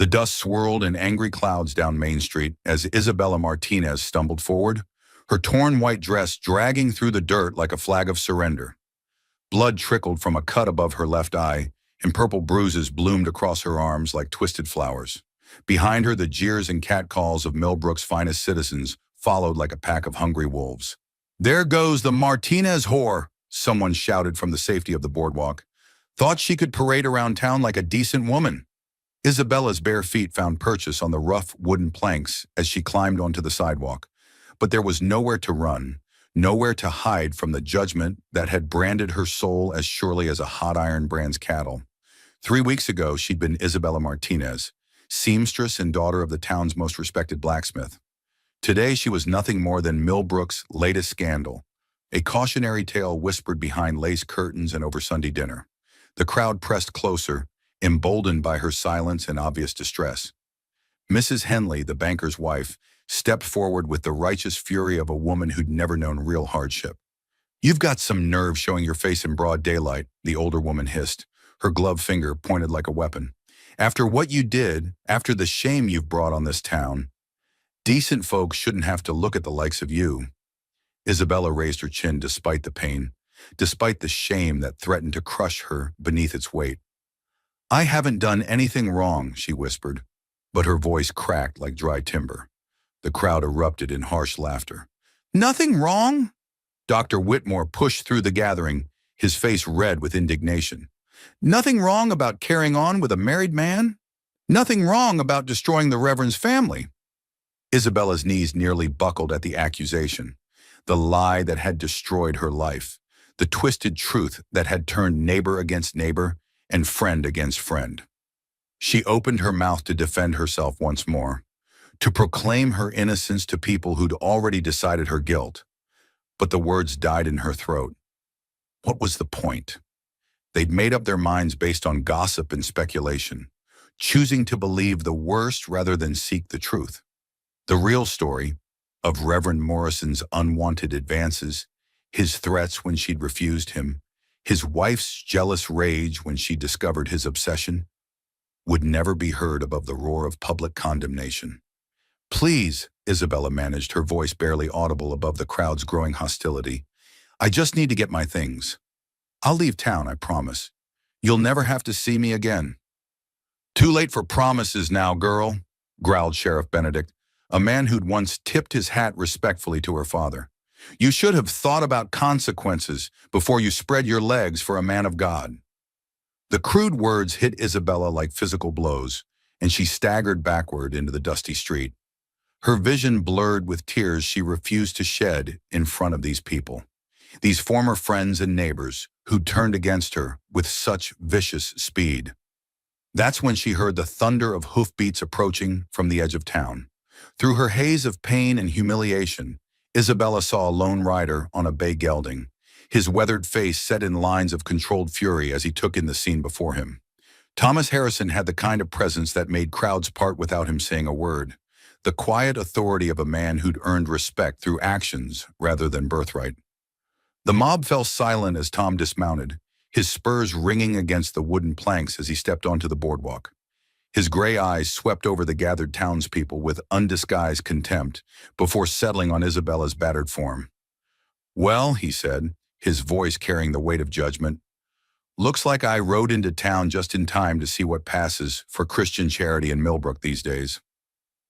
The dust swirled in angry clouds down Main Street as Isabella Martinez stumbled forward, her torn white dress dragging through the dirt like a flag of surrender. Blood trickled from a cut above her left eye, and purple bruises bloomed across her arms like twisted flowers. Behind her, the jeers and catcalls of Millbrook's finest citizens followed like a pack of hungry wolves. "There goes the Martinez whore," someone shouted from the safety of the boardwalk. "Thought she could parade around town like a decent woman." Isabella's bare feet found purchase on the rough wooden planks as she climbed onto the sidewalk. But there was nowhere to run, nowhere to hide from the judgment that had branded her soul as surely as a hot iron brands cattle. 3 weeks ago, she'd been Isabella Martinez, seamstress and daughter of the town's most respected blacksmith. Today, she was nothing more than Millbrook's latest scandal, a cautionary tale whispered behind lace curtains and over Sunday dinner. The crowd pressed closer, emboldened by her silence and obvious distress. Mrs. Henley, the banker's wife, stepped forward with the righteous fury of a woman who'd never known real hardship. "You've got some nerve showing your face in broad daylight," the older woman hissed, her gloved finger pointed like a weapon. "After what you did, after the shame you've brought on this town, decent folks shouldn't have to look at the likes of you." Isabella raised her chin despite the pain, despite the shame that threatened to crush her beneath its weight. "I haven't done anything wrong," she whispered, but her voice cracked like dry timber. The crowd erupted in harsh laughter. "Nothing wrong?" Dr. Whitmore pushed through the gathering, his face red with indignation. "Nothing wrong about carrying on with a married man? Nothing wrong about destroying the Reverend's family?" Isabella's knees nearly buckled at the accusation, the lie that had destroyed her life, the twisted truth that had turned neighbor against neighbor and friend against friend. She opened her mouth to defend herself once more, to proclaim her innocence to people who'd already decided her guilt. But the words died in her throat. What was the point? They'd made up their minds based on gossip and speculation, choosing to believe the worst rather than seek the truth. The real story of Reverend Morrison's unwanted advances, his threats when she'd refused him, his wife's jealous rage when she discovered his obsession, would never be heard above the roar of public condemnation. "Please," Isabella managed, her voice barely audible above the crowd's growing hostility. "I just need to get my things. I'll leave town, I promise. You'll never have to see me again." "Too late for promises now, girl," growled Sheriff Benedict, a man who'd once tipped his hat respectfully to her father. "You should have thought about consequences before you spread your legs for a man of God." The crude words hit Isabella like physical blows, and she staggered backward into the dusty street. Her vision blurred with tears she refused to shed in front of these people, these former friends and neighbors who'd turned against her with such vicious speed. That's when she heard the thunder of hoofbeats approaching from the edge of town. Through her haze of pain and humiliation, Isabella saw a lone rider on a bay gelding, his weathered face set in lines of controlled fury as he took in the scene before him. Thomas Harrison had the kind of presence that made crowds part without him saying a word, the quiet authority of a man who'd earned respect through actions rather than birthright. The mob fell silent as Tom dismounted, his spurs ringing against the wooden planks as he stepped onto the boardwalk. His gray eyes swept over the gathered townspeople with undisguised contempt before settling on Isabella's battered form. "Well," he said, his voice carrying the weight of judgment, "looks like I rode into town just in time to see what passes for Christian charity in Millbrook these days."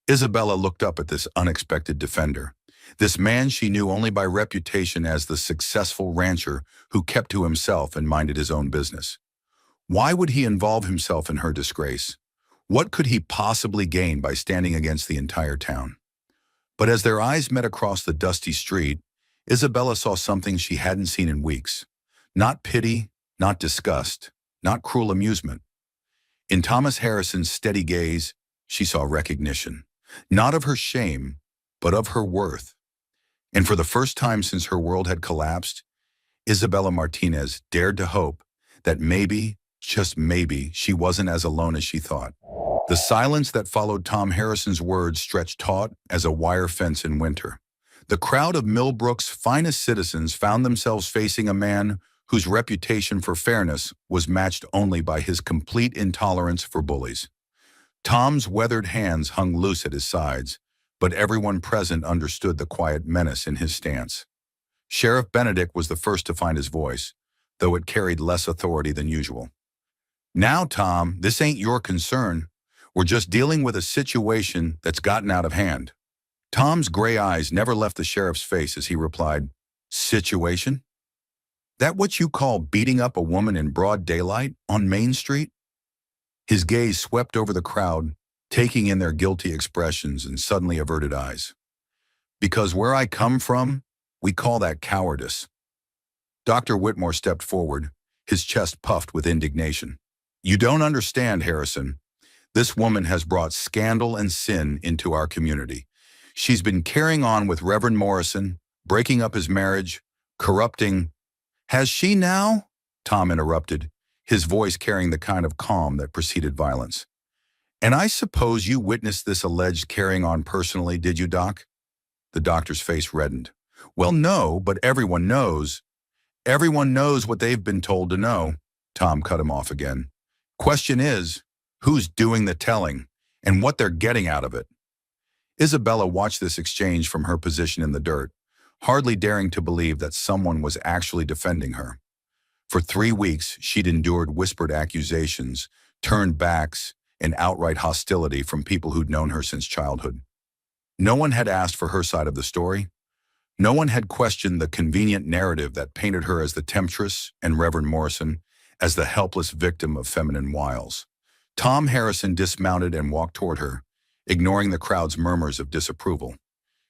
Isabella looked up at this unexpected defender, this man she knew only by reputation as the successful rancher who kept to himself and minded his own business. Why would he involve himself in her disgrace? What could he possibly gain by standing against the entire town? But as their eyes met across the dusty street, Isabella saw something she hadn't seen in weeks. Not pity, not disgust, not cruel amusement. In Thomas Harrison's steady gaze, she saw recognition, not of her shame, but of her worth. And for the first time since her world had collapsed, Isabella Martinez dared to hope that maybe, just maybe, she wasn't as alone as she thought. The silence that followed Tom Harrison's words stretched taut as a wire fence in winter. The crowd of Millbrook's finest citizens found themselves facing a man whose reputation for fairness was matched only by his complete intolerance for bullies. Tom's weathered hands hung loose at his sides, but everyone present understood the quiet menace in his stance. Sheriff Benedict was the first to find his voice, though it carried less authority than usual. Now, Tom, this ain't your concern. We're just dealing with a situation that's gotten out of hand. Tom's gray eyes never left the sheriff's face as he replied, Situation? That what you call beating up a woman in broad daylight on Main Street? His gaze swept over the crowd, taking in their guilty expressions and suddenly averted eyes. Because where I come from, we call that cowardice. Dr. Whitmore stepped forward, his chest puffed with indignation. You don't understand, Harrison. This woman has brought scandal and sin into our community. She's been carrying on with Reverend Morrison, breaking up his marriage, corrupting. Has she now? Tom interrupted, his voice carrying the kind of calm that preceded violence. And I suppose you witnessed this alleged carrying on personally, did you, Doc? The doctor's face reddened. Well, no, but everyone knows. Everyone knows what they've been told to know. Tom cut him off again. Question is, who's doing the telling and what they're getting out of it? Isabella watched this exchange from her position in the dirt, hardly daring to believe that someone was actually defending her. For 3 weeks, she'd endured whispered accusations, turned backs, and outright hostility from people who'd known her since childhood. No one had asked for her side of the story. No one had questioned the convenient narrative that painted her as the temptress and Reverend Morrison as the helpless victim of feminine wiles. Tom Harrison dismounted and walked toward her, ignoring the crowd's murmurs of disapproval.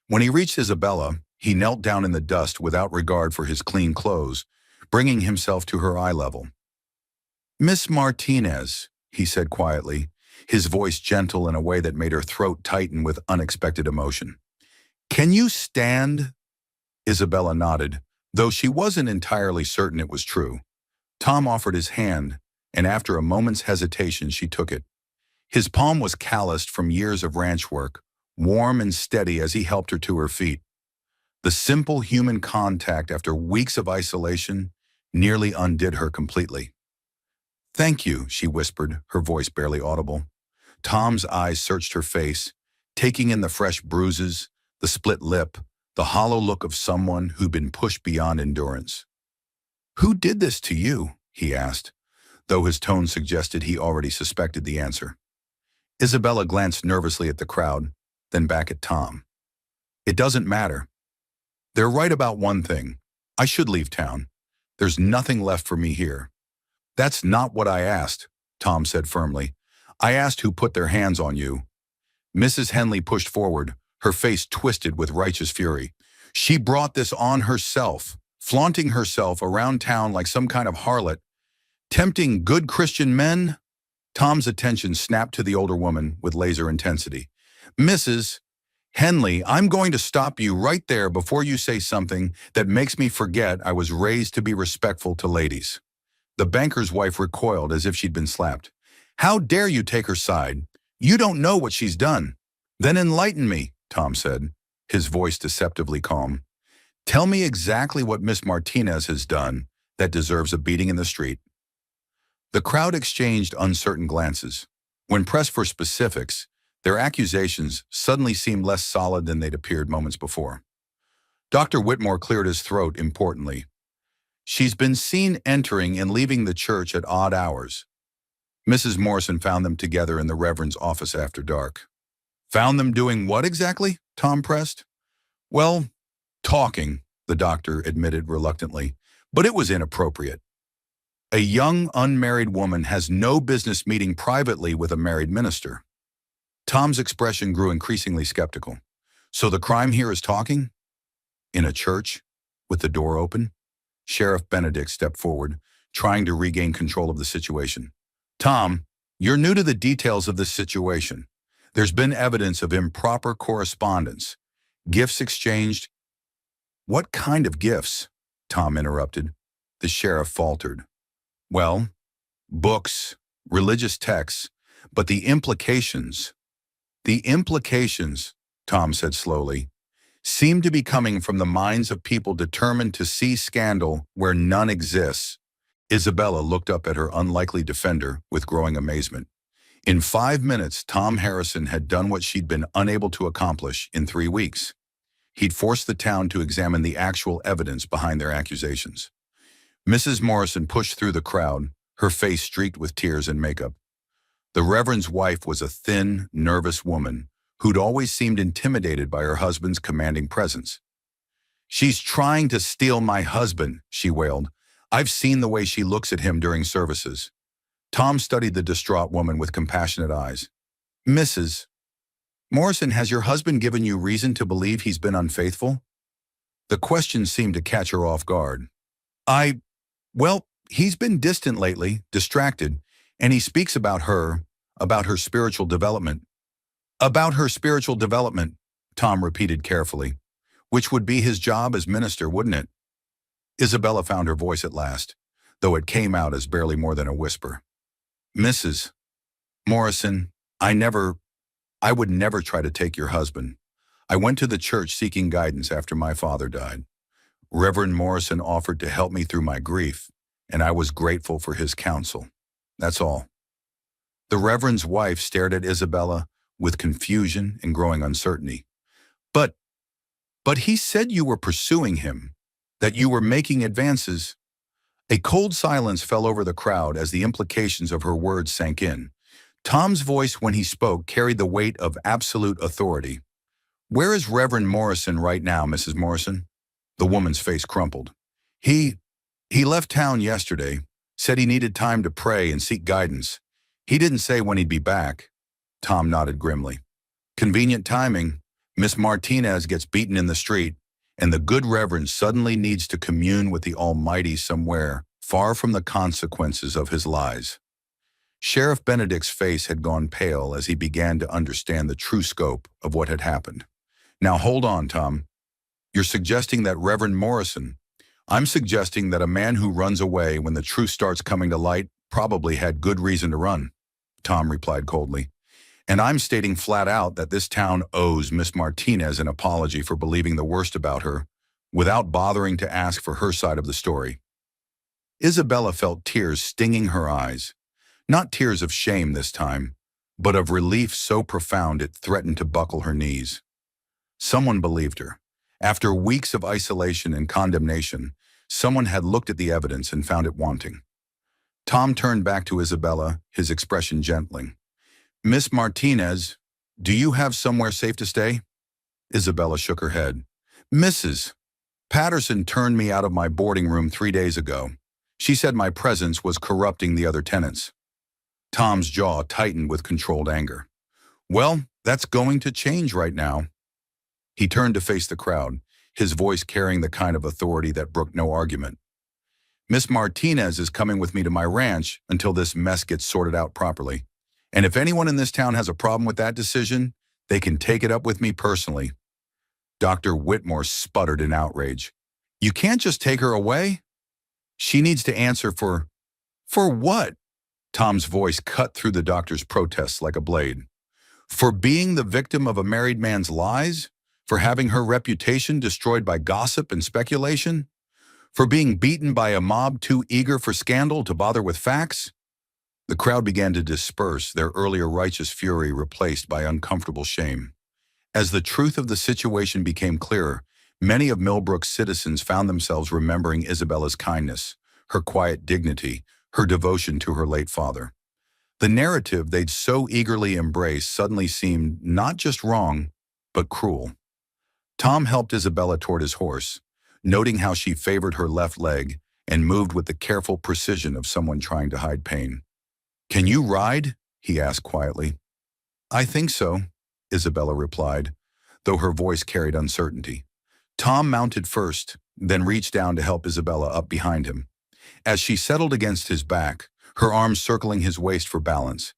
When he reached Isabella, he knelt down in the dust without regard for his clean clothes, bringing himself to her eye level. Miss Martinez, he said quietly, his voice gentle in a way that made her throat tighten with unexpected emotion. Can you stand? Isabella nodded, though she wasn't entirely certain it was true. Tom offered his hand, and after a moment's hesitation, she took it. His palm was calloused from years of ranch work, warm and steady as he helped her to her feet. The simple human contact after weeks of isolation nearly undid her completely. Thank you, she whispered, her voice barely audible. Tom's eyes searched her face, taking in the fresh bruises, the split lip, the hollow look of someone who'd been pushed beyond endurance. Who did this to you? He asked, though his tone suggested he already suspected the answer. Isabella glanced nervously at the crowd, then back at Tom. It doesn't matter. They're right about one thing. I should leave town. There's nothing left for me here. That's not what I asked, Tom said firmly. I asked who put their hands on you. Mrs. Henley pushed forward, her face twisted with righteous fury. She brought this on herself, flaunting herself around town like some kind of harlot, tempting good Christian men. Tom's attention snapped to the older woman with laser intensity. Mrs. Henley, I'm going to stop you right there before you say something that makes me forget I was raised to be respectful to ladies. The banker's wife recoiled as if she'd been slapped. How dare you take her side? You don't know what she's done. Then enlighten me, Tom said, his voice deceptively calm. Tell me exactly what Miss Martinez has done that deserves a beating in the street. The crowd exchanged uncertain glances. When pressed for specifics, their accusations suddenly seemed less solid than they'd appeared moments before. Dr. Whitmore cleared his throat importantly. She's been seen entering and leaving the church at odd hours. Mrs. Morrison found them together in the Reverend's office after dark. Found them doing what exactly? Tom pressed. Well, talking, the doctor admitted reluctantly, but it was inappropriate. A young, unmarried woman has no business meeting privately with a married minister. Tom's expression grew increasingly skeptical. So the crime here is talking? In a church? With the door open? Sheriff Benedict stepped forward, trying to regain control of the situation. Tom, you're new to the details of this situation. There's been evidence of improper correspondence, gifts exchanged. What kind of gifts? Tom interrupted. The sheriff faltered. Well, books, religious texts, but the implications, Tom said slowly, seem to be coming from the minds of people determined to see scandal where none exists. Isabella looked up at her unlikely defender with growing amazement. In 5 minutes, Tom Harrison had done what she'd been unable to accomplish in 3 weeks. He'd forced the town to examine the actual evidence behind their accusations. Mrs. Morrison pushed through the crowd, her face streaked with tears and makeup. The Reverend's wife was a thin, nervous woman who'd always seemed intimidated by her husband's commanding presence. "She's trying to steal my husband," she wailed. "I've seen the way she looks at him during services." Tom studied the distraught woman with compassionate eyes. "Mrs. Morrison, has your husband given you reason to believe he's been unfaithful?" The question seemed to catch her off guard. Well, he's been distant lately, distracted, and he speaks about her spiritual development." "About her spiritual development," Tom repeated carefully. "Which would be his job as minister, wouldn't it?" Isabella found her voice at last, though it came out as barely more than a whisper. "Mrs. Morrison, I would never try to take your husband. I went to the church seeking guidance after my father died. Reverend Morrison offered to help me through my grief, and I was grateful for his counsel. That's all." The Reverend's wife stared at Isabella with confusion and growing uncertainty. But he said you were pursuing him, that you were making advances." A cold silence fell over the crowd as the implications of her words sank in. Tom's voice when he spoke carried the weight of absolute authority. "Where is Reverend Morrison right now, Mrs. Morrison?" The woman's face crumpled. He left town yesterday, said he needed time to pray and seek guidance. He didn't say when he'd be back." Tom nodded grimly. "Convenient timing. Miss Martinez gets beaten in the street, and the good Reverend suddenly needs to commune with the Almighty somewhere, far from the consequences of his lies." Sheriff Benedict's face had gone pale as he began to understand the true scope of what had happened. "Now hold on, Tom. You're suggesting that Reverend Morrison—" "I'm suggesting that a man who runs away when the truth starts coming to light probably had good reason to run," Tom replied coldly. "And I'm stating flat out that this town owes Miss Martinez an apology for believing the worst about her, without bothering to ask for her side of the story." Isabella felt tears stinging her eyes. Not tears of shame this time, but of relief so profound it threatened to buckle her knees. Someone believed her. After weeks of isolation and condemnation, someone had looked at the evidence and found it wanting. Tom turned back to Isabella, his expression gentling. "Miss Martinez, do you have somewhere safe to stay?" Isabella shook her head. "Mrs. Patterson turned me out of my boarding room 3 days ago. She said my presence was corrupting the other tenants." Tom's jaw tightened with controlled anger. "Well, that's going to change right now." He turned to face the crowd, his voice carrying the kind of authority that brooked no argument. "Miss Martinez is coming with me to my ranch until this mess gets sorted out properly. And if anyone in this town has a problem with that decision, they can take it up with me personally." Dr. Whitmore sputtered in outrage. "You can't just take her away?" "She needs to answer for what?" Tom's voice cut through the doctor's protests like a blade. "For being the victim of a married man's lies? For having her reputation destroyed by gossip and speculation? For being beaten by a mob too eager for scandal to bother with facts?" The crowd began to disperse, their earlier righteous fury replaced by uncomfortable shame. As the truth of the situation became clearer, many of Millbrook's citizens found themselves remembering Isabella's kindness, her quiet dignity, her devotion to her late father. The narrative they'd so eagerly embraced suddenly seemed not just wrong, but cruel. Tom helped Isabella toward his horse, noting how she favored her left leg and moved with the careful precision of someone trying to hide pain. "Can you ride?" he asked quietly. "I think so," Isabella replied, though her voice carried uncertainty. Tom mounted first, then reached down to help Isabella up behind him. As she settled against his back, her arms circling his waist for balance,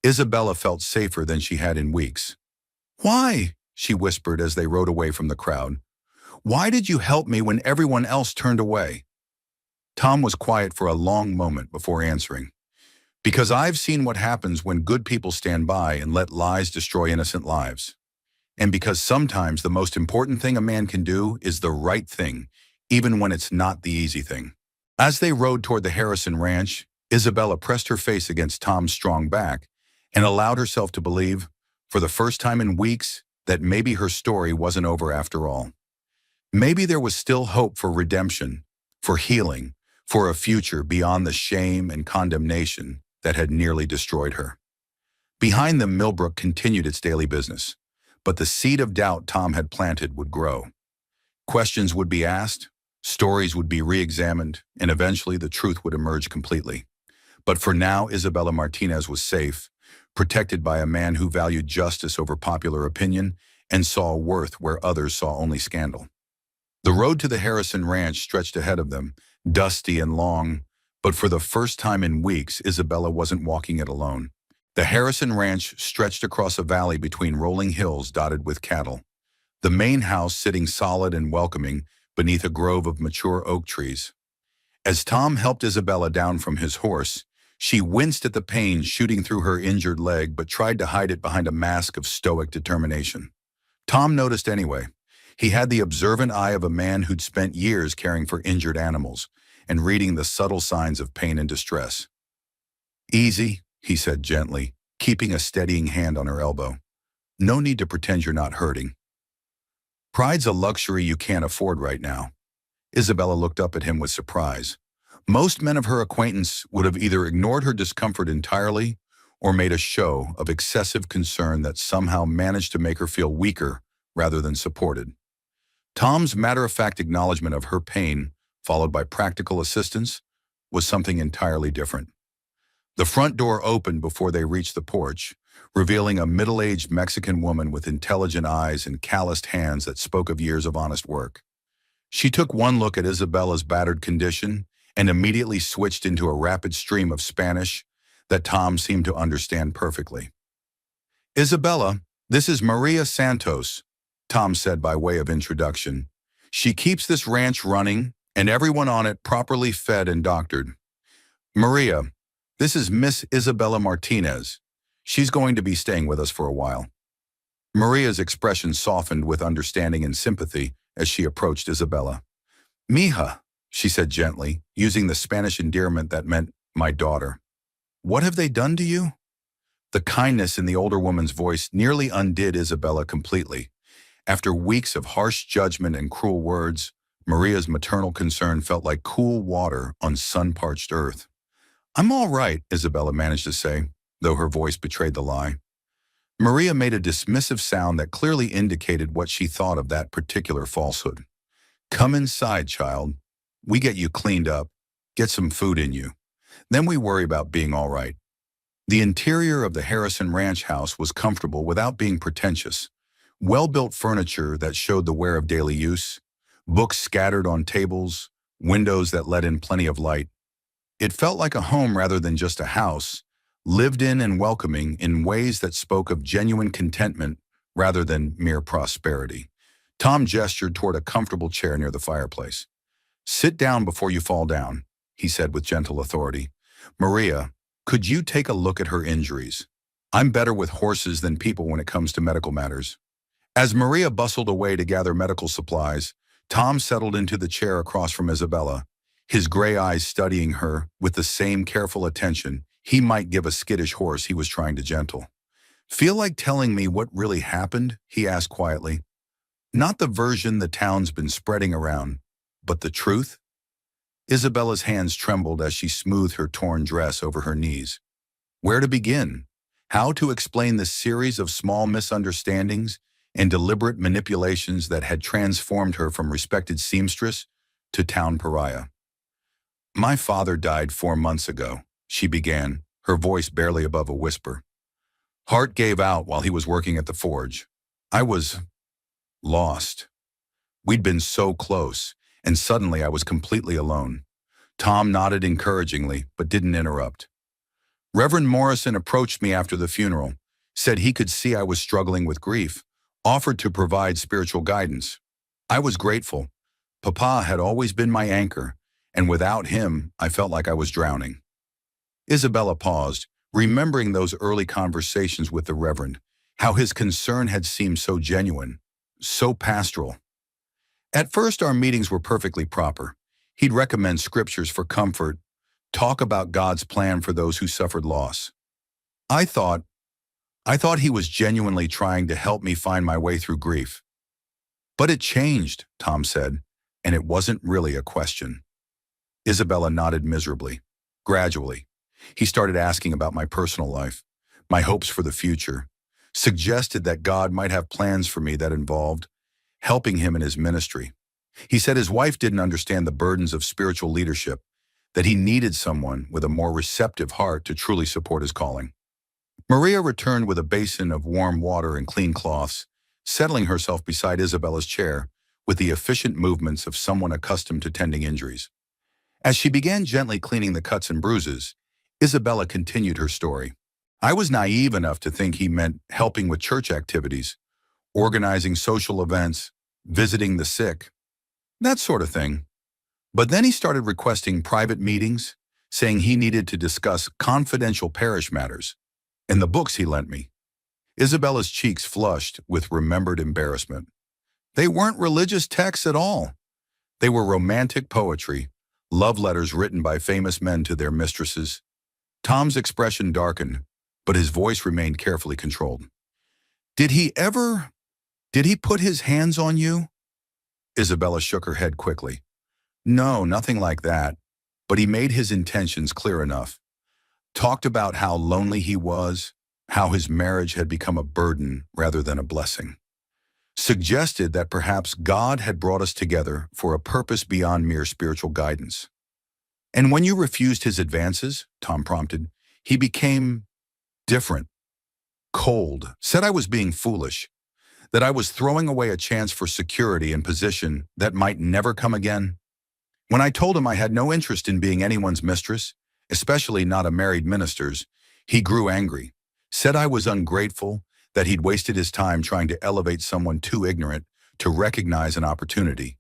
Isabella felt safer than she had in weeks. "Why?" she whispered as they rode away from the crowd. "Why did you help me when everyone else turned away?" Tom was quiet for a long moment before answering. "Because I've seen what happens when good people stand by and let lies destroy innocent lives. And because sometimes the most important thing a man can do is the right thing, even when it's not the easy thing." As they rode toward the Harrison Ranch, Isabella pressed her face against Tom's strong back, and allowed herself to believe, for the first time in weeks, that maybe her story wasn't over after all. Maybe there was still hope for redemption, for healing, for a future beyond the shame and condemnation that had nearly destroyed her. Behind them, Millbrook continued its daily business, but the seed of doubt Tom had planted would grow. Questions would be asked, stories would be re-examined, and eventually the truth would emerge completely. But for now, Isabella Martinez was safe, protected by a man who valued justice over popular opinion and saw worth where others saw only scandal. The road to the Harrison Ranch stretched ahead of them, dusty and long, but for the first time in weeks, Isabella wasn't walking it alone. The Harrison Ranch stretched across a valley between rolling hills dotted with cattle. The main house sitting solid and welcoming beneath a grove of mature oak trees. As Tom helped Isabella down from his horse, she winced at the pain shooting through her injured leg but tried to hide it behind a mask of stoic determination. Tom noticed anyway. He had the observant eye of a man who'd spent years caring for injured animals and reading the subtle signs of pain and distress. "Easy," he said gently, keeping a steadying hand on her elbow. "No need to pretend you're not hurting. Pride's a luxury you can't afford right now." Isabella looked up at him with surprise. Most men of her acquaintance would have either ignored her discomfort entirely or made a show of excessive concern that somehow managed to make her feel weaker rather than supported. Tom's matter-of-fact acknowledgement of her pain, followed by practical assistance, was something entirely different. The front door opened before they reached the porch, revealing a middle-aged Mexican woman with intelligent eyes and calloused hands that spoke of years of honest work. She took one look at Isabella's battered condition and immediately switched into a rapid stream of Spanish that Tom seemed to understand perfectly. "Isabella, this is Maria Santos," Tom said by way of introduction. "She keeps this ranch running and everyone on it properly fed and doctored. Maria, this is Miss Isabella Martinez. She's going to be staying with us for a while." Maria's expression softened with understanding and sympathy as she approached Isabella. "Mija," she said gently, using the Spanish endearment that meant "my daughter." "What have they done to you?" The kindness in the older woman's voice nearly undid Isabella completely. After weeks of harsh judgment and cruel words, Maria's maternal concern felt like cool water on sun-parched earth. "I'm all right," Isabella managed to say, though her voice betrayed the lie. Maria made a dismissive sound that clearly indicated what she thought of that particular falsehood. "Come inside, child. We get you cleaned up, get some food in you. Then we worry about being all right." The interior of the Harrison Ranch house was comfortable without being pretentious. Well-built furniture that showed the wear of daily use, books scattered on tables, windows that let in plenty of light. It felt like a home rather than just a house, lived in and welcoming in ways that spoke of genuine contentment rather than mere prosperity. Tom gestured toward a comfortable chair near the fireplace. "Sit down before you fall down," he said with gentle authority. "Maria, could you take a look at her injuries? I'm better with horses than people when it comes to medical matters." As Maria bustled away to gather medical supplies, Tom settled into the chair across from Isabella, his gray eyes studying her with the same careful attention he might give a skittish horse he was trying to gentle. "Feel like telling me what really happened?" he asked quietly. "Not the version the town's been spreading around, but the truth?" Isabella's hands trembled as she smoothed her torn dress over her knees. Where to begin? How to explain the series of small misunderstandings and deliberate manipulations that had transformed her from respected seamstress to town pariah? "My father died 4 months ago," she began, her voice barely above a whisper. "Heart gave out while he was working at the forge. I was lost. We'd been so close, and suddenly I was completely alone." Tom nodded encouragingly, but didn't interrupt. "Reverend Morrison approached me after the funeral, said he could see I was struggling with grief, offered to provide spiritual guidance. I was grateful. Papa had always been my anchor, and without him, I felt like I was drowning." Isabella paused, remembering those early conversations with the Reverend, how his concern had seemed so genuine, so pastoral. "At first, our meetings were perfectly proper. He'd recommend scriptures for comfort, talk about God's plan for those who suffered loss. I thought, I thought he was genuinely trying to help me find my way through grief. But it changed, Tom said, and it wasn't really a question. Isabella nodded miserably. Gradually, he started asking about my personal life, my hopes for the future, suggested that God might have plans for me that involved helping him in his ministry. He said his wife didn't understand the burdens of spiritual leadership, that he needed someone with a more receptive heart to truly support his calling. Maria returned with a basin of warm water and clean cloths, settling herself beside Isabella's chair with the efficient movements of someone accustomed to tending injuries. As she began gently cleaning the cuts and bruises, Isabella continued her story. I was naive enough to think he meant helping with church activities, organizing social events, visiting the sick, that sort of thing. But then he started requesting private meetings, saying he needed to discuss confidential parish matters, and the books he lent me. Isabella's cheeks flushed with remembered embarrassment. They weren't religious texts at all. They were romantic poetry, love letters written by famous men to their mistresses. Tom's expression darkened, but his voice remained carefully controlled. Did he put his hands on you? Isabella shook her head quickly. No, nothing like that, but he made his intentions clear enough. Talked about how lonely he was, how his marriage had become a burden rather than a blessing. Suggested that perhaps God had brought us together for a purpose beyond mere spiritual guidance. And when you refused his advances, Tom prompted, he became different, cold, said I was being foolish, that I was throwing away a chance for security and position that might never come again. When I told him I had no interest in being anyone's mistress, especially not a married minister's, he grew angry, said I was ungrateful, that he'd wasted his time trying to elevate someone too ignorant to recognize an opportunity.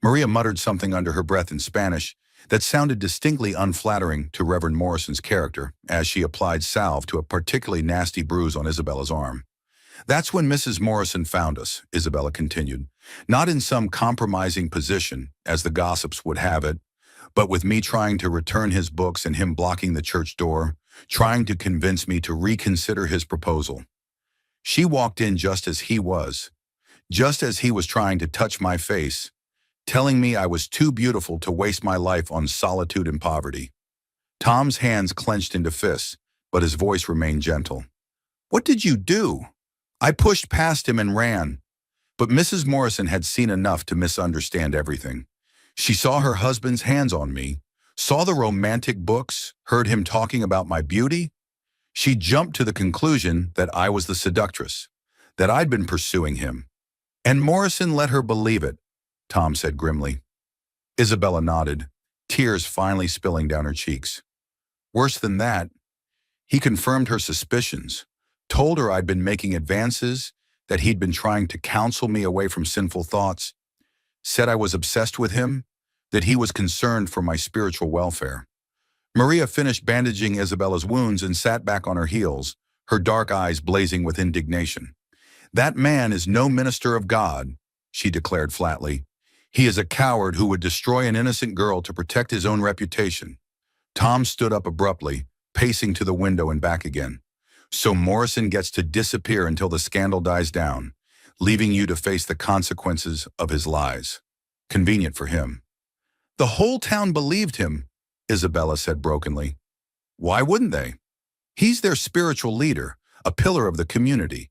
Maria muttered something under her breath in Spanish that sounded distinctly unflattering to Reverend Morrison's character as she applied salve to a particularly nasty bruise on Isabella's arm. That's when Mrs. Morrison found us, Isabella continued, not in some compromising position, as the gossips would have it, but with me trying to return his books and him blocking the church door, trying to convince me to reconsider his proposal. She walked in just as he was trying to touch my face, telling me I was too beautiful to waste my life on solitude and poverty. Tom's hands clenched into fists, but his voice remained gentle. What did you do? I pushed past him and ran, but Mrs. Morrison had seen enough to misunderstand everything. She saw her husband's hands on me, saw the romantic books, heard him talking about my beauty. She jumped to the conclusion that I was the seductress, that I'd been pursuing him. And Morrison let her believe it, Tom said grimly. Isabella nodded, tears finally spilling down her cheeks. Worse than that, he confirmed her suspicions, told her I'd been making advances, that he'd been trying to counsel me away from sinful thoughts, said I was obsessed with him, that he was concerned for my spiritual welfare. Maria finished bandaging Isabella's wounds and sat back on her heels, her dark eyes blazing with indignation. That man is no minister of God, she declared flatly. He is a coward who would destroy an innocent girl to protect his own reputation. Tom stood up abruptly, pacing to the window and back again. So Morrison gets to disappear until the scandal dies down, leaving you to face the consequences of his lies. Convenient for him. The whole town believed him, Isabella said brokenly. Why wouldn't they? He's their spiritual leader, a pillar of the community.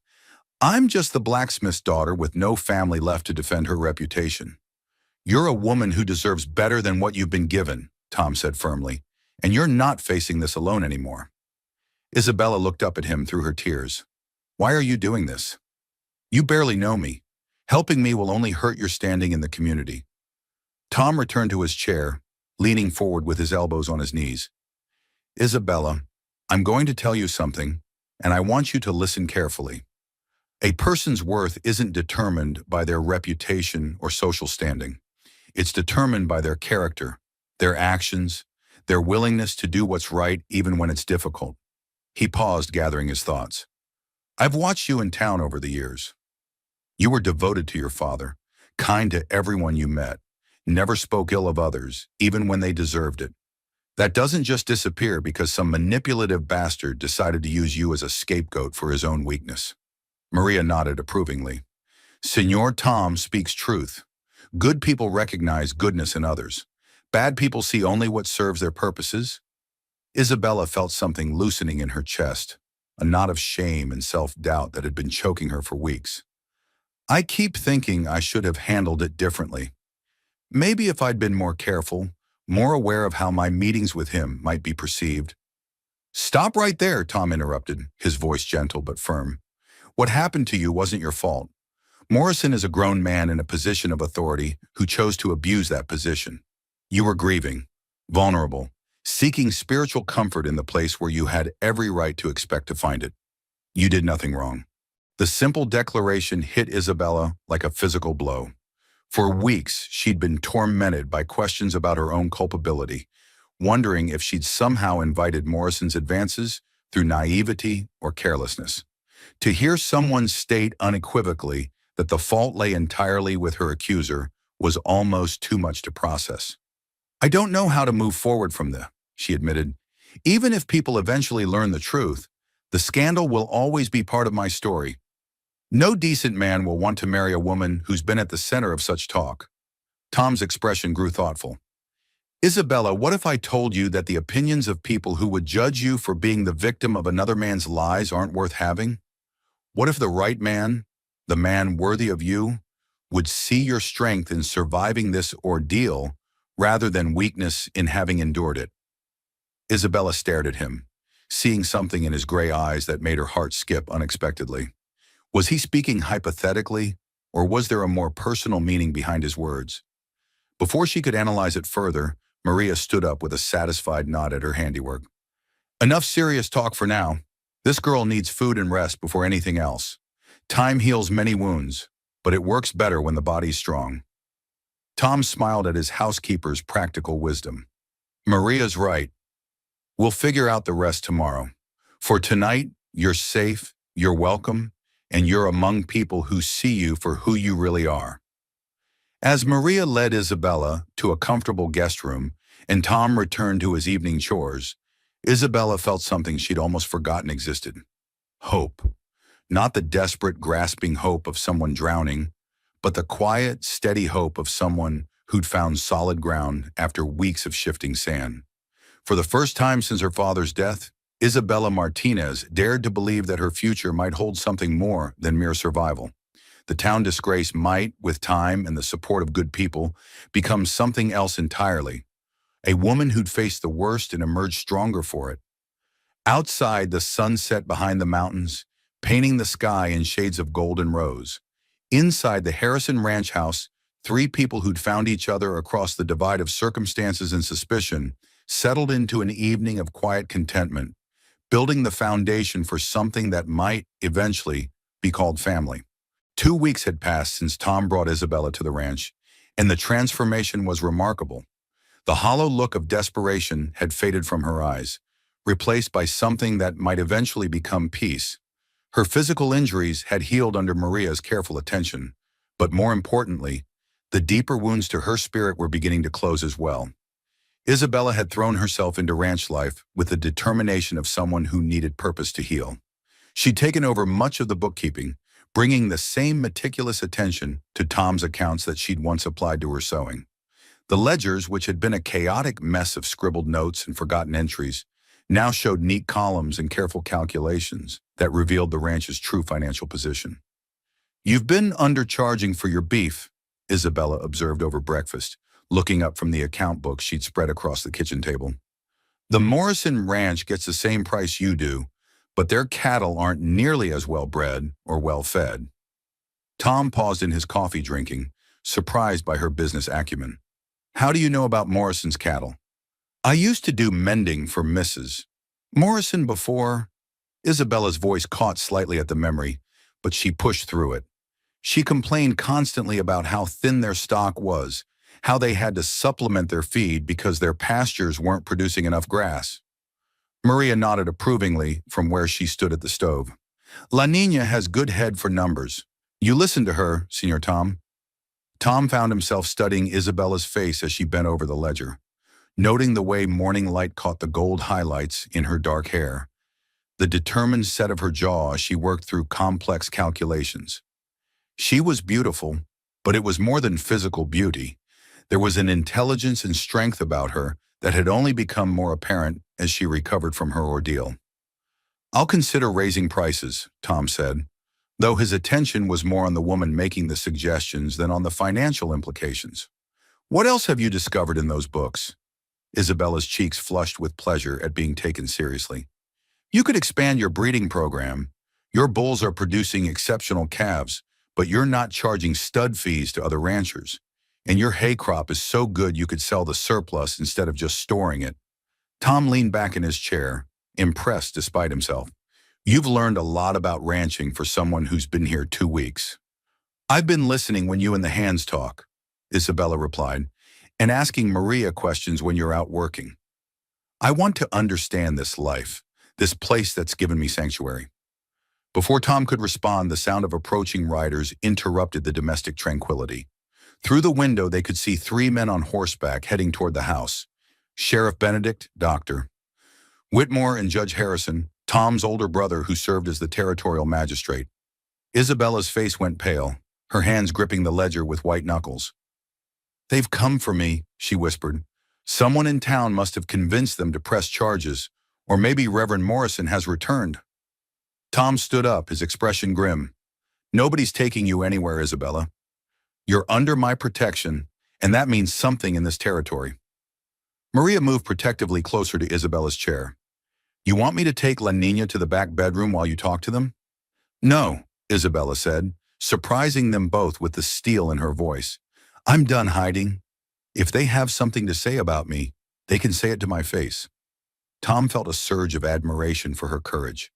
I'm just the blacksmith's daughter with no family left to defend her reputation. You're a woman who deserves better than what you've been given, Tom said firmly, and you're not facing this alone anymore. Isabella looked up at him through her tears. Why are you doing this? You barely know me. Helping me will only hurt your standing in the community. Tom returned to his chair, leaning forward with his elbows on his knees. Isabella, I'm going to tell you something, and I want you to listen carefully. A person's worth isn't determined by their reputation or social standing. It's determined by their character, their actions, their willingness to do what's right even when it's difficult. He paused, gathering his thoughts. I've watched you in town over the years. You were devoted to your father, kind to everyone you met, never spoke ill of others, even when they deserved it. That doesn't just disappear because some manipulative bastard decided to use you as a scapegoat for his own weakness. Maria nodded approvingly. Senor Tom speaks truth. Good people recognize goodness in others. Bad people see only what serves their purposes. Isabella felt something loosening in her chest, a knot of shame and self-doubt that had been choking her for weeks. I keep thinking I should have handled it differently. Maybe if I'd been more careful, more aware of how my meetings with him might be perceived. Stop right there, Tom interrupted, his voice gentle but firm. What happened to you wasn't your fault. Morrison is a grown man in a position of authority who chose to abuse that position. You were grieving, vulnerable, seeking spiritual comfort in the place where you had every right to expect to find it. You did nothing wrong. The simple declaration hit Isabella like a physical blow. For weeks, she'd been tormented by questions about her own culpability, wondering if she'd somehow invited Morrison's advances through naivety or carelessness. To hear someone state unequivocally that the fault lay entirely with her accuser was almost too much to process. I don't know how to move forward from this, she admitted. Even if people eventually learn the truth, the scandal will always be part of my story. No decent man will want to marry a woman who's been at the center of such talk. Tom's expression grew thoughtful. Isabella, what if I told you that the opinions of people who would judge you for being the victim of another man's lies aren't worth having? What if the right man, the man worthy of you, would see your strength in surviving this ordeal rather than weakness in having endured it? Isabella stared at him, seeing something in his gray eyes that made her heart skip unexpectedly. Was he speaking hypothetically, or was there a more personal meaning behind his words? Before she could analyze it further, Maria stood up with a satisfied nod at her handiwork. Enough serious talk for now. This girl needs food and rest before anything else. Time heals many wounds, but it works better when the body's strong. Tom smiled at his housekeeper's practical wisdom. Maria's right. We'll figure out the rest tomorrow. For tonight, you're safe, you're welcome, and you're among people who see you for who you really are. As Maria led Isabella to a comfortable guest room and Tom returned to his evening chores, Isabella felt something she'd almost forgotten existed. Hope. Not the desperate, grasping hope of someone drowning, but the quiet, steady hope of someone who'd found solid ground after weeks of shifting sand. For the first time since her father's death, Isabella Martinez dared to believe that her future might hold something more than mere survival. The town Disgrace might, with time and the support of good people, become something else entirely. A woman who'd faced the worst and emerged stronger for it. Outside, the sun set behind the mountains, painting the sky in shades of gold and rose. Inside the Harrison Ranch house, three people who'd found each other across the divide of circumstances and suspicion settled into an evening of quiet contentment, building the foundation for something that might, eventually, be called family. 2 weeks had passed since Tom brought Isabella to the ranch, and the transformation was remarkable. The hollow look of desperation had faded from her eyes, replaced by something that might eventually become peace. Her physical injuries had healed under Maria's careful attention, but more importantly, the deeper wounds to her spirit were beginning to close as well. Isabella had thrown herself into ranch life with the determination of someone who needed purpose to heal. She'd taken over much of the bookkeeping, bringing the same meticulous attention to Tom's accounts that she'd once applied to her sewing. The ledgers, which had been a chaotic mess of scribbled notes and forgotten entries, now showed neat columns and careful calculations that revealed the ranch's true financial position. You've been undercharging for your beef, Isabella observed over breakfast, looking up from the account book she'd spread across the kitchen table. The Morrison Ranch gets the same price you do, but their cattle aren't nearly as well bred or well fed. Tom paused in his coffee drinking, surprised by her business acumen. How do you know about Morrison's cattle? I used to do mending for Mrs. Morrison before. Isabella's voice caught slightly at the memory, but she pushed through it. She complained constantly about how thin their stock was, how they had to supplement their feed because their pastures weren't producing enough grass. Maria nodded approvingly from where she stood at the stove. La Niña has good head for numbers. You listen to her, Senor Tom. Tom found himself studying Isabella's face as she bent over the ledger. noting the way morning light caught the gold highlights in her dark hair, the determined set of her jaw as she worked through complex calculations. She was beautiful, but it was more than physical beauty. There was an intelligence and strength about her that had only become more apparent as she recovered from her ordeal. "I'll consider raising prices," Tom said, though his attention was more on the woman making the suggestions than on the financial implications. "What else have you discovered in those books?" Isabella's cheeks flushed with pleasure at being taken seriously. "You could expand your breeding program. Your bulls are producing exceptional calves, but you're not charging stud fees to other ranchers. And your hay crop is so good you could sell the surplus instead of just storing it." Tom leaned back in his chair, impressed despite himself. "You've learned a lot about ranching for someone who's been here 2 weeks." "I've been listening when you and the hands talk," Isabella replied, "and asking Maria questions when you're out working. I want to understand this life, this place that's given me sanctuary." Before Tom could respond, the sound of approaching riders interrupted the domestic tranquility. Through the window, they could see 3 men on horseback heading toward the house. Sheriff Benedict, Dr. Whitmore, and Judge Harrison, Tom's older brother who served as the territorial magistrate. Isabella's face went pale, her hands gripping the ledger with white knuckles. "They've come for me," she whispered. "Someone in town must have convinced them to press charges, or maybe Reverend Morrison has returned." Tom stood up, his expression grim. "Nobody's taking you anywhere, Isabella. You're under my protection, and that means something in this territory." Maria moved protectively closer to Isabella's chair. "You want me to take La Niña to the back bedroom while you talk to them?" "No," Isabella said, surprising them both with the steel in her voice. "I'm done hiding. If they have something to say about me, they can say it to my face." Tom felt a surge of admiration for her courage.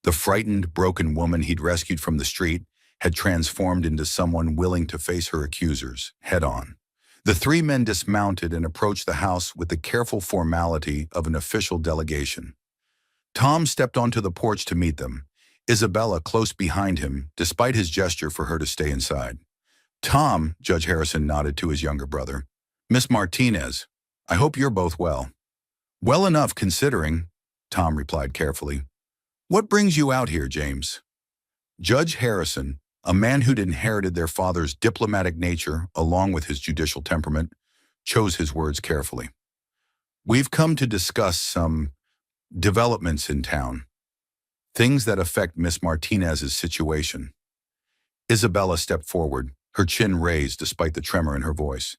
The frightened, broken woman he'd rescued from the street had transformed into someone willing to face her accusers, head-on. The 3 men dismounted and approached the house with the careful formality of an official delegation. Tom stepped onto the porch to meet them, Isabella close behind him, despite his gesture for her to stay inside. "Tom," Judge Harrison nodded to his younger brother. "Miss Martinez, I hope you're both well." "Well enough, considering," Tom replied carefully. "What brings you out here, James?" Judge Harrison, a man who'd inherited their father's diplomatic nature along with his judicial temperament, chose his words carefully. "We've come to discuss some developments in town, things that affect Miss Martinez's situation." Isabella stepped forward, her chin raised despite the tremor in her voice.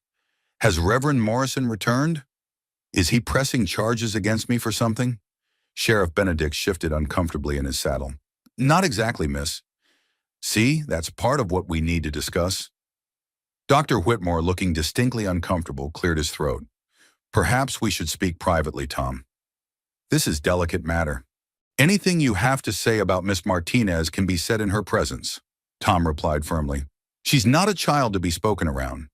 "Has Reverend Morrison returned? Is he pressing charges against me for something?" Sheriff Benedict shifted uncomfortably in his saddle. "Not exactly, miss." "See, that's part of what we need to discuss." Dr. Whitmore, looking distinctly uncomfortable, cleared his throat. "Perhaps we should speak privately, Tom. This is delicate matter." "Anything you have to say about Miss Martinez can be said in her presence," Tom replied firmly. "She's not a child to be spoken around."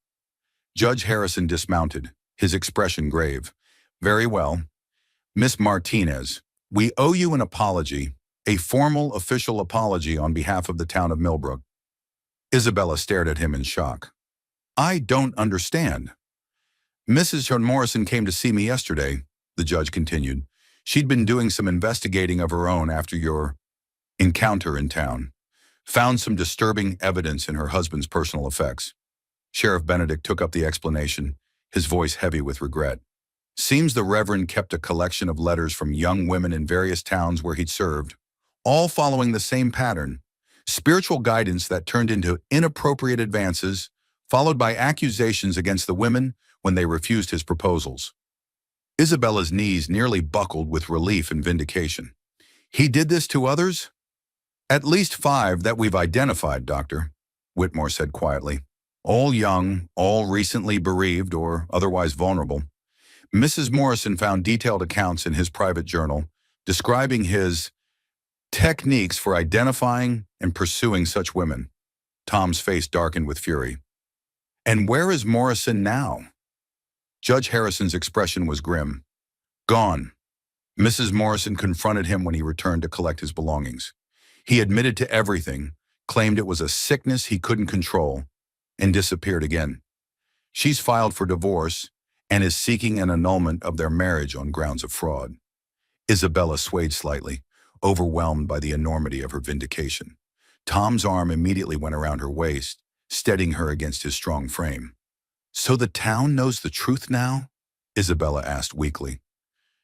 Judge Harrison dismounted, his expression grave. "Very well. Miss Martinez, we owe you an apology, a formal official apology on behalf of the town of Millbrook." Isabella stared at him in shock. "I don't understand." "Mrs. John Morrison came to see me yesterday," the judge continued. "She'd been doing some investigating of her own after your encounter in town. Found some disturbing evidence in her husband's personal effects." Sheriff Benedict took up the explanation, his voice heavy with regret. "Seems the Reverend kept a collection of letters from young women in various towns where he'd served, all following the same pattern: spiritual guidance that turned into inappropriate advances, followed by accusations against the women when they refused his proposals." Isabella's knees nearly buckled with relief and vindication. "He did this to others?" "At least 5 that we've identified, Doctor," Whitmore said quietly. "All young, all recently bereaved or otherwise vulnerable. Mrs. Morrison found detailed accounts in his private journal describing his techniques for identifying and pursuing such women." Tom's face darkened with fury. "And where is Morrison now?" Judge Harrison's expression was grim. "Gone." Mrs. Morrison confronted him when he returned to collect his belongings. He admitted to everything, claimed it was a sickness he couldn't control, and disappeared again. She's filed for divorce, and is seeking an annulment of their marriage on grounds of fraud. Isabella swayed slightly, overwhelmed by the enormity of her vindication. Tom's arm immediately went around her waist, steadying her against his strong frame. "So the town knows the truth now?" Isabella asked weakly.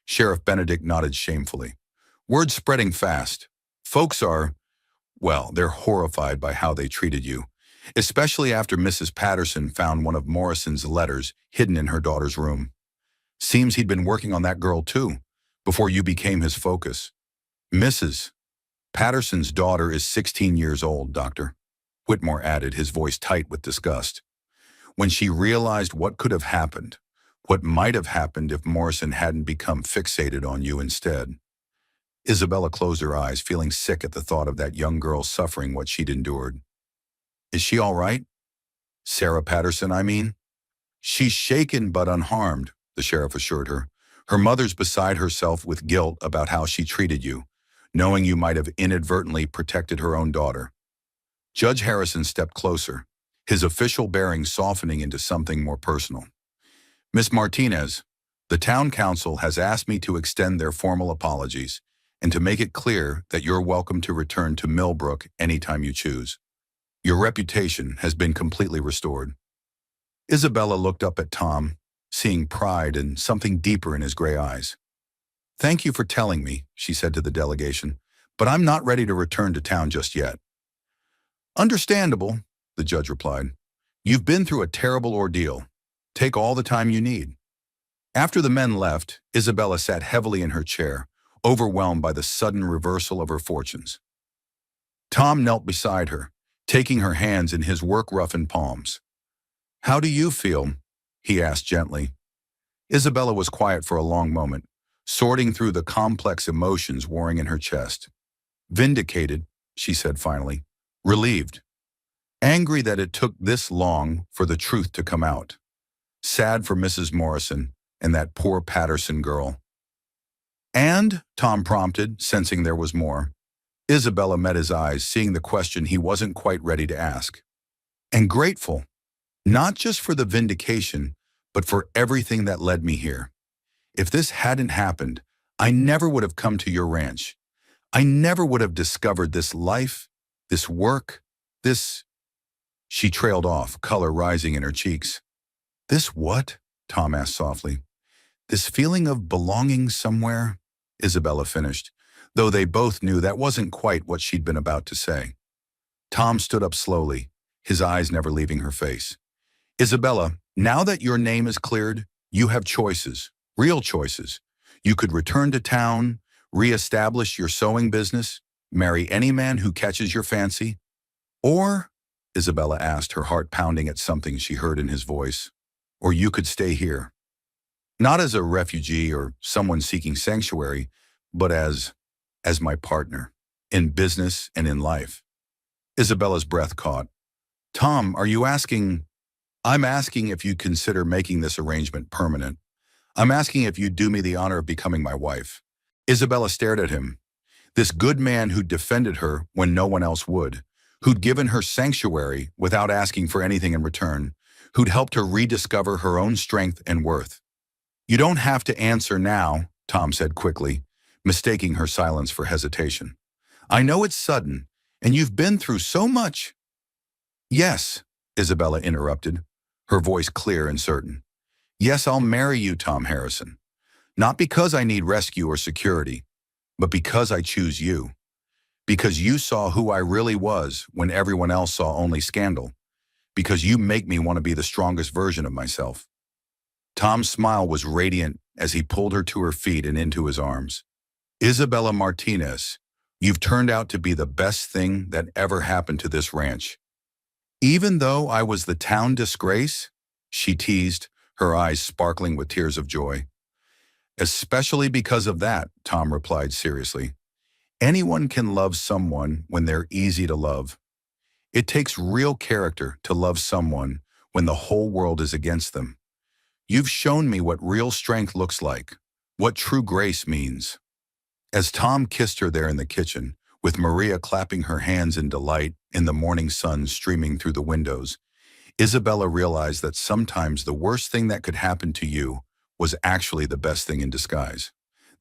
Sheriff Benedict nodded shamefully. "Word's spreading fast. Folks are, well, they're horrified by how they treated you, especially after Mrs. Patterson found one of Morrison's letters hidden in her daughter's room. Seems he'd been working on that girl too, before you became his focus. Mrs. Patterson's daughter is 16 years old, Doctor," Whitmore added, his voice tight with disgust. "When she realized what could have happened, what might have happened if Morrison hadn't become fixated on you instead." Isabella closed her eyes, feeling sick at the thought of that young girl suffering what she'd endured. "Is she all right? Sarah Patterson, I mean?" "She's shaken but unharmed," the sheriff assured her. "Her mother's beside herself with guilt about how she treated you, knowing you might have inadvertently protected her own daughter." Judge Harrison stepped closer, his official bearing softening into something more personal. "Miss Martinez, the town council has asked me to extend their formal apologies and to make it clear that you're welcome to return to Millbrook anytime you choose. Your reputation has been completely restored." Isabella looked up at Tom, seeing pride and something deeper in his gray eyes. "Thank you for telling me," she said to the delegation, "but I'm not ready to return to town just yet." "Understandable," the judge replied. "You've been through a terrible ordeal. Take all the time you need." After the men left, Isabella sat heavily in her chair, overwhelmed by the sudden reversal of her fortunes. Tom knelt beside her, taking her hands in his work-roughened palms. "How do you feel?" he asked gently. Isabella was quiet for a long moment, sorting through the complex emotions warring in her chest. "Vindicated," she said finally. "Relieved. Angry that it took this long for the truth to come out. Sad for Mrs. Morrison and that poor Patterson girl." "And?" Tom prompted, sensing there was more. Isabella met his eyes, seeing the question he wasn't quite ready to ask. "And grateful, not just for the vindication, but for everything that led me here. If this hadn't happened, I never would have come to your ranch. I never would have discovered this life, this work, this—" She trailed off, color rising in her cheeks. "This what?" Tom asked softly. "This feeling of belonging somewhere," Isabella finished, though they both knew that wasn't quite what she'd been about to say. Tom stood up slowly, his eyes never leaving her face. "Isabella, now that your name is cleared, you have choices, real choices. You could return to town, re-establish your sewing business, marry any man who catches your fancy. Or," Isabella asked, her heart pounding at something she heard in his voice, "or you could stay here. Not as a refugee or someone seeking sanctuary, but as my partner, in business and in life." Isabella's breath caught. "Tom, are you asking—" "I'm asking if you'd consider making this arrangement permanent. I'm asking if you'd do me the honor of becoming my wife." Isabella stared at him. This good man who'd defended her when no one else would, who'd given her sanctuary without asking for anything in return, who'd helped her rediscover her own strength and worth. "You don't have to answer now," Tom said quickly, mistaking her silence for hesitation. "I know it's sudden, and you've been through so much." "Yes," Isabella interrupted, her voice clear and certain. "Yes, I'll marry you, Tom Harrison. Not because I need rescue or security, but because I choose you. Because you saw who I really was when everyone else saw only scandal. Because you make me want to be the strongest version of myself." Tom's smile was radiant as he pulled her to her feet and into his arms. "Isabella Martinez, you've turned out to be the best thing that ever happened to this ranch." "Even though I was the town disgrace?" she teased, her eyes sparkling with tears of joy. "Especially because of that," Tom replied seriously. "Anyone can love someone when they're easy to love. It takes real character to love someone when the whole world is against them. You've shown me what real strength looks like, what true grace means." As Tom kissed her there in the kitchen, with Maria clapping her hands in delight and the morning sun streaming through the windows, Isabella realized that sometimes the worst thing that could happen to you was actually the best thing in disguise.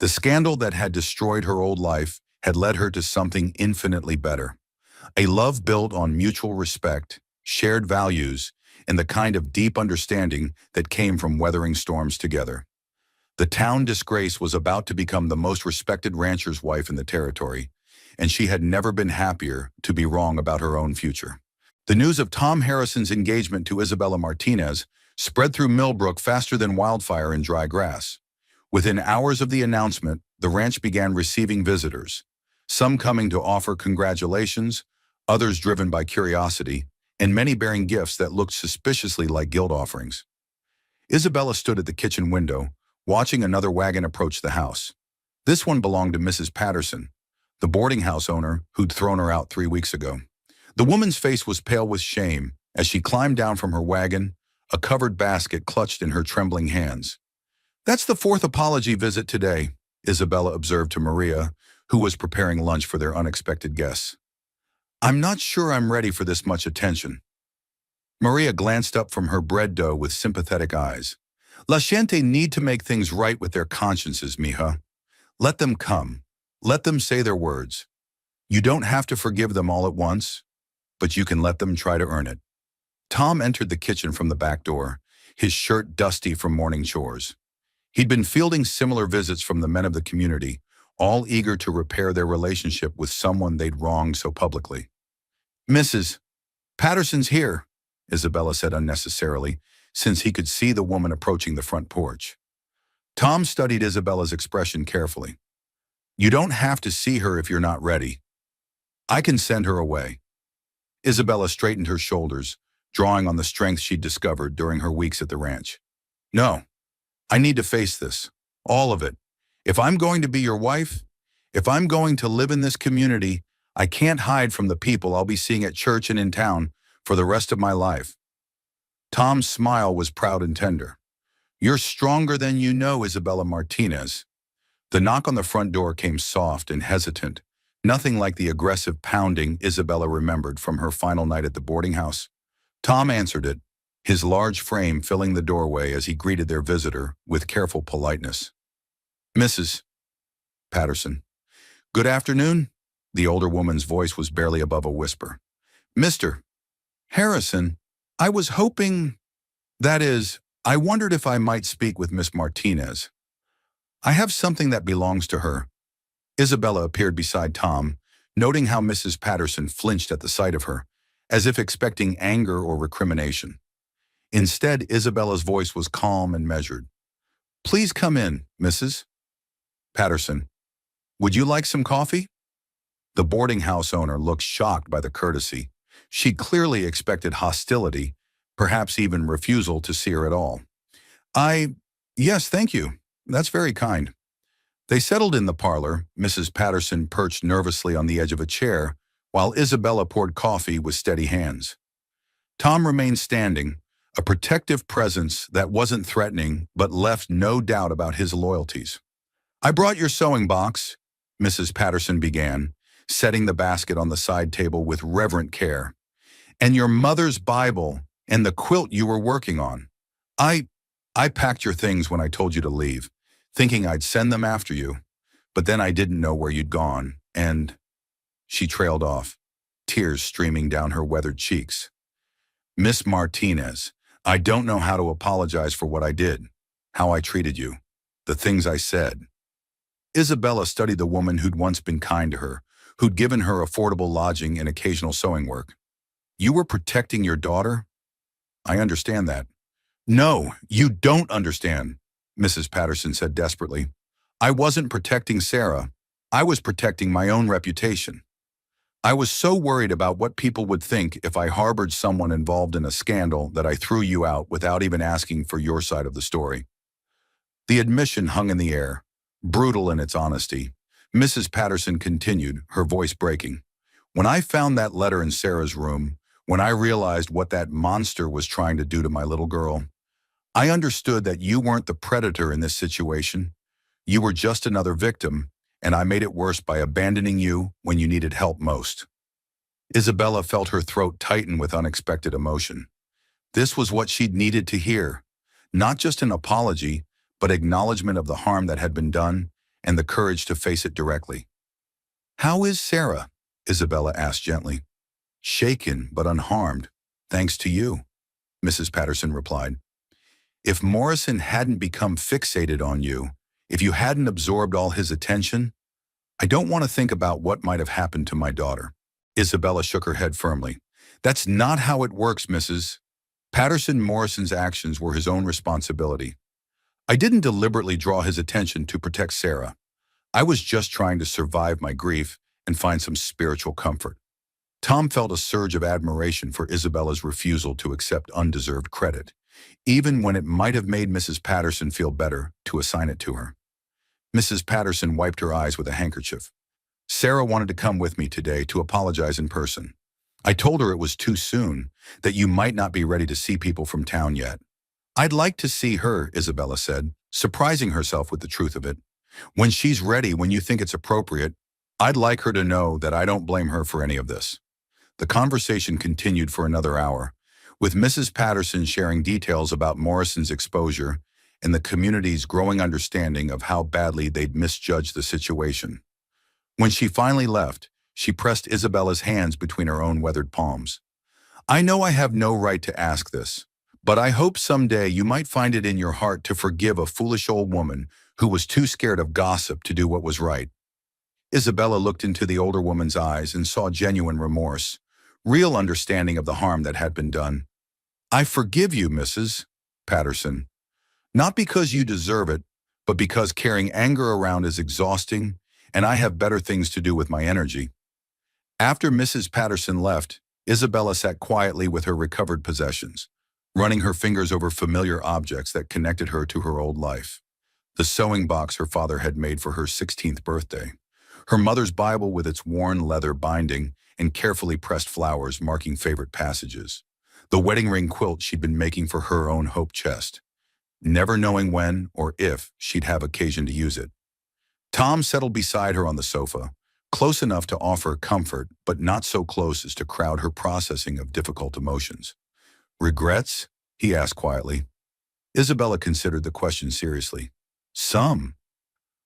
The scandal that had destroyed her old life had led her to something infinitely better. A love built on mutual respect, shared values, and the kind of deep understanding that came from weathering storms together. The town Disgrace was about to become the most respected rancher's wife in the territory, and she had never been happier to be wrong about her own future. The news of Tom Harrison's engagement to Isabella Martinez spread through Millbrook faster than wildfire in dry grass. Within hours of the announcement, the ranch began receiving visitors, some coming to offer congratulations, others driven by curiosity, and many bearing gifts that looked suspiciously like guild offerings. Isabella stood at the kitchen window, watching another wagon approach the house. This one belonged to Mrs. Patterson, the boarding house owner who'd thrown her out 3 weeks ago. The woman's face was pale with shame as she climbed down from her wagon, a covered basket clutched in her trembling hands. "That's the fourth apology visit today," Isabella observed to Maria, who was preparing lunch for their unexpected guests. "I'm not sure I'm ready for this much attention." Maria glanced up from her bread dough with sympathetic eyes. "La gente need to make things right with their consciences, mija. Let them come. Let them say their words. You don't have to forgive them all at once, but you can let them try to earn it." Tom entered the kitchen from the back door, his shirt dusty from morning chores. He'd been fielding similar visits from the men of the community, all eager to repair their relationship with someone they'd wronged so publicly. "Mrs. Patterson's here," Isabella said unnecessarily, since he could see the woman approaching the front porch. Tom studied Isabella's expression carefully. "You don't have to see her if you're not ready. I can send her away." Isabella straightened her shoulders, drawing on the strength she'd discovered during her weeks at the ranch. "No, I need to face this. All of it. If I'm going to be your wife, if I'm going to live in this community, I can't hide from the people I'll be seeing at church and in town for the rest of my life." Tom's smile was proud and tender. "You're stronger than you know, Isabella Martinez." The knock on the front door came soft and hesitant, nothing like the aggressive pounding Isabella remembered from her final night at the boarding house. Tom answered it, his large frame filling the doorway as he greeted their visitor with careful politeness. "Mrs. Patterson." "Good afternoon." The older woman's voice was barely above a whisper. "Mr. Harrison, I was hoping, that is, I wondered if I might speak with Miss Martinez. I have something that belongs to her." Isabella appeared beside Tom, noting how Mrs. Patterson flinched at the sight of her, as if expecting anger or recrimination. Instead, Isabella's voice was calm and measured. "Please come in, Mrs. Patterson. Would you like some coffee?" The boarding house owner looked shocked by the courtesy. She clearly expected hostility, perhaps even refusal to see her at all. Yes, thank you. That's very kind." They settled in the parlor, Mrs. Patterson perched nervously on the edge of a chair, while Isabella poured coffee with steady hands. Tom remained standing, a protective presence that wasn't threatening but left no doubt about his loyalties. "I brought your sewing box," Mrs. Patterson began, setting the basket on the side table with reverent care, "and your mother's Bible and the quilt you were working on. I packed your things when I told you to leave, thinking I'd send them after you, but then I didn't know where you'd gone, and—" She trailed off, tears streaming down her weathered cheeks. "Miss Martinez, I don't know how to apologize for what I did, how I treated you, the things I said." Isabella studied the woman who'd once been kind to her, who'd given her affordable lodging and occasional sewing work. "You were protecting your daughter? I understand that." "No, you don't understand," Mrs. Patterson said desperately. "I wasn't protecting Sarah. I was protecting my own reputation. I was so worried about what people would think if I harbored someone involved in a scandal that I threw you out without even asking for your side of the story." The admission hung in the air, brutal in its honesty. Mrs. Patterson continued, her voice breaking. "When I found that letter in Sarah's room, when I realized what that monster was trying to do to my little girl, I understood that you weren't the predator in this situation. You were just another victim, and I made it worse by abandoning you when you needed help most." Isabella felt her throat tighten with unexpected emotion. This was what she'd needed to hear. Not just an apology, but acknowledgement of the harm that had been done and the courage to face it directly. "How is Sarah?" Isabella asked gently. "Shaken but unharmed, thanks to you," Mrs. Patterson replied. "If Morrison hadn't become fixated on you, if you hadn't absorbed all his attention, I don't want to think about what might have happened to my daughter." Isabella shook her head firmly. "That's not how it works, Mrs. Patterson. Morrison's actions were his own responsibility. I didn't deliberately draw his attention to protect Sarah. I was just trying to survive my grief and find some spiritual comfort." Tom felt a surge of admiration for Isabella's refusal to accept undeserved credit, even when it might have made Mrs. Patterson feel better to assign it to her. Mrs. Patterson wiped her eyes with a handkerchief. "Sarah wanted to come with me today to apologize in person. I told her it was too soon, that you might not be ready to see people from town yet." "I'd like to see her," Isabella said, surprising herself with the truth of it. "When she's ready, when you think it's appropriate, I'd like her to know that I don't blame her for any of this." The conversation continued for another hour, with Mrs. Patterson sharing details about Morrison's exposure and the community's growing understanding of how badly they'd misjudged the situation. When she finally left, she pressed Isabella's hands between her own weathered palms. "I know I have no right to ask this, but I hope someday you might find it in your heart to forgive a foolish old woman who was too scared of gossip to do what was right." Isabella looked into the older woman's eyes and saw genuine remorse, real understanding of the harm that had been done. "I forgive you, Mrs. Patterson. Not because you deserve it, but because carrying anger around is exhausting, and I have better things to do with my energy." After Mrs. Patterson left, Isabella sat quietly with her recovered possessions, running her fingers over familiar objects that connected her to her old life. The sewing box her father had made for her 16th birthday, her mother's Bible with its worn leather binding and carefully pressed flowers marking favorite passages, the wedding ring quilt she'd been making for her own hope chest, never knowing when or if she'd have occasion to use it. Tom settled beside her on the sofa, close enough to offer comfort, but not so close as to crowd her processing of difficult emotions. "Regrets?" he asked quietly. Isabella considered the question seriously. "Some.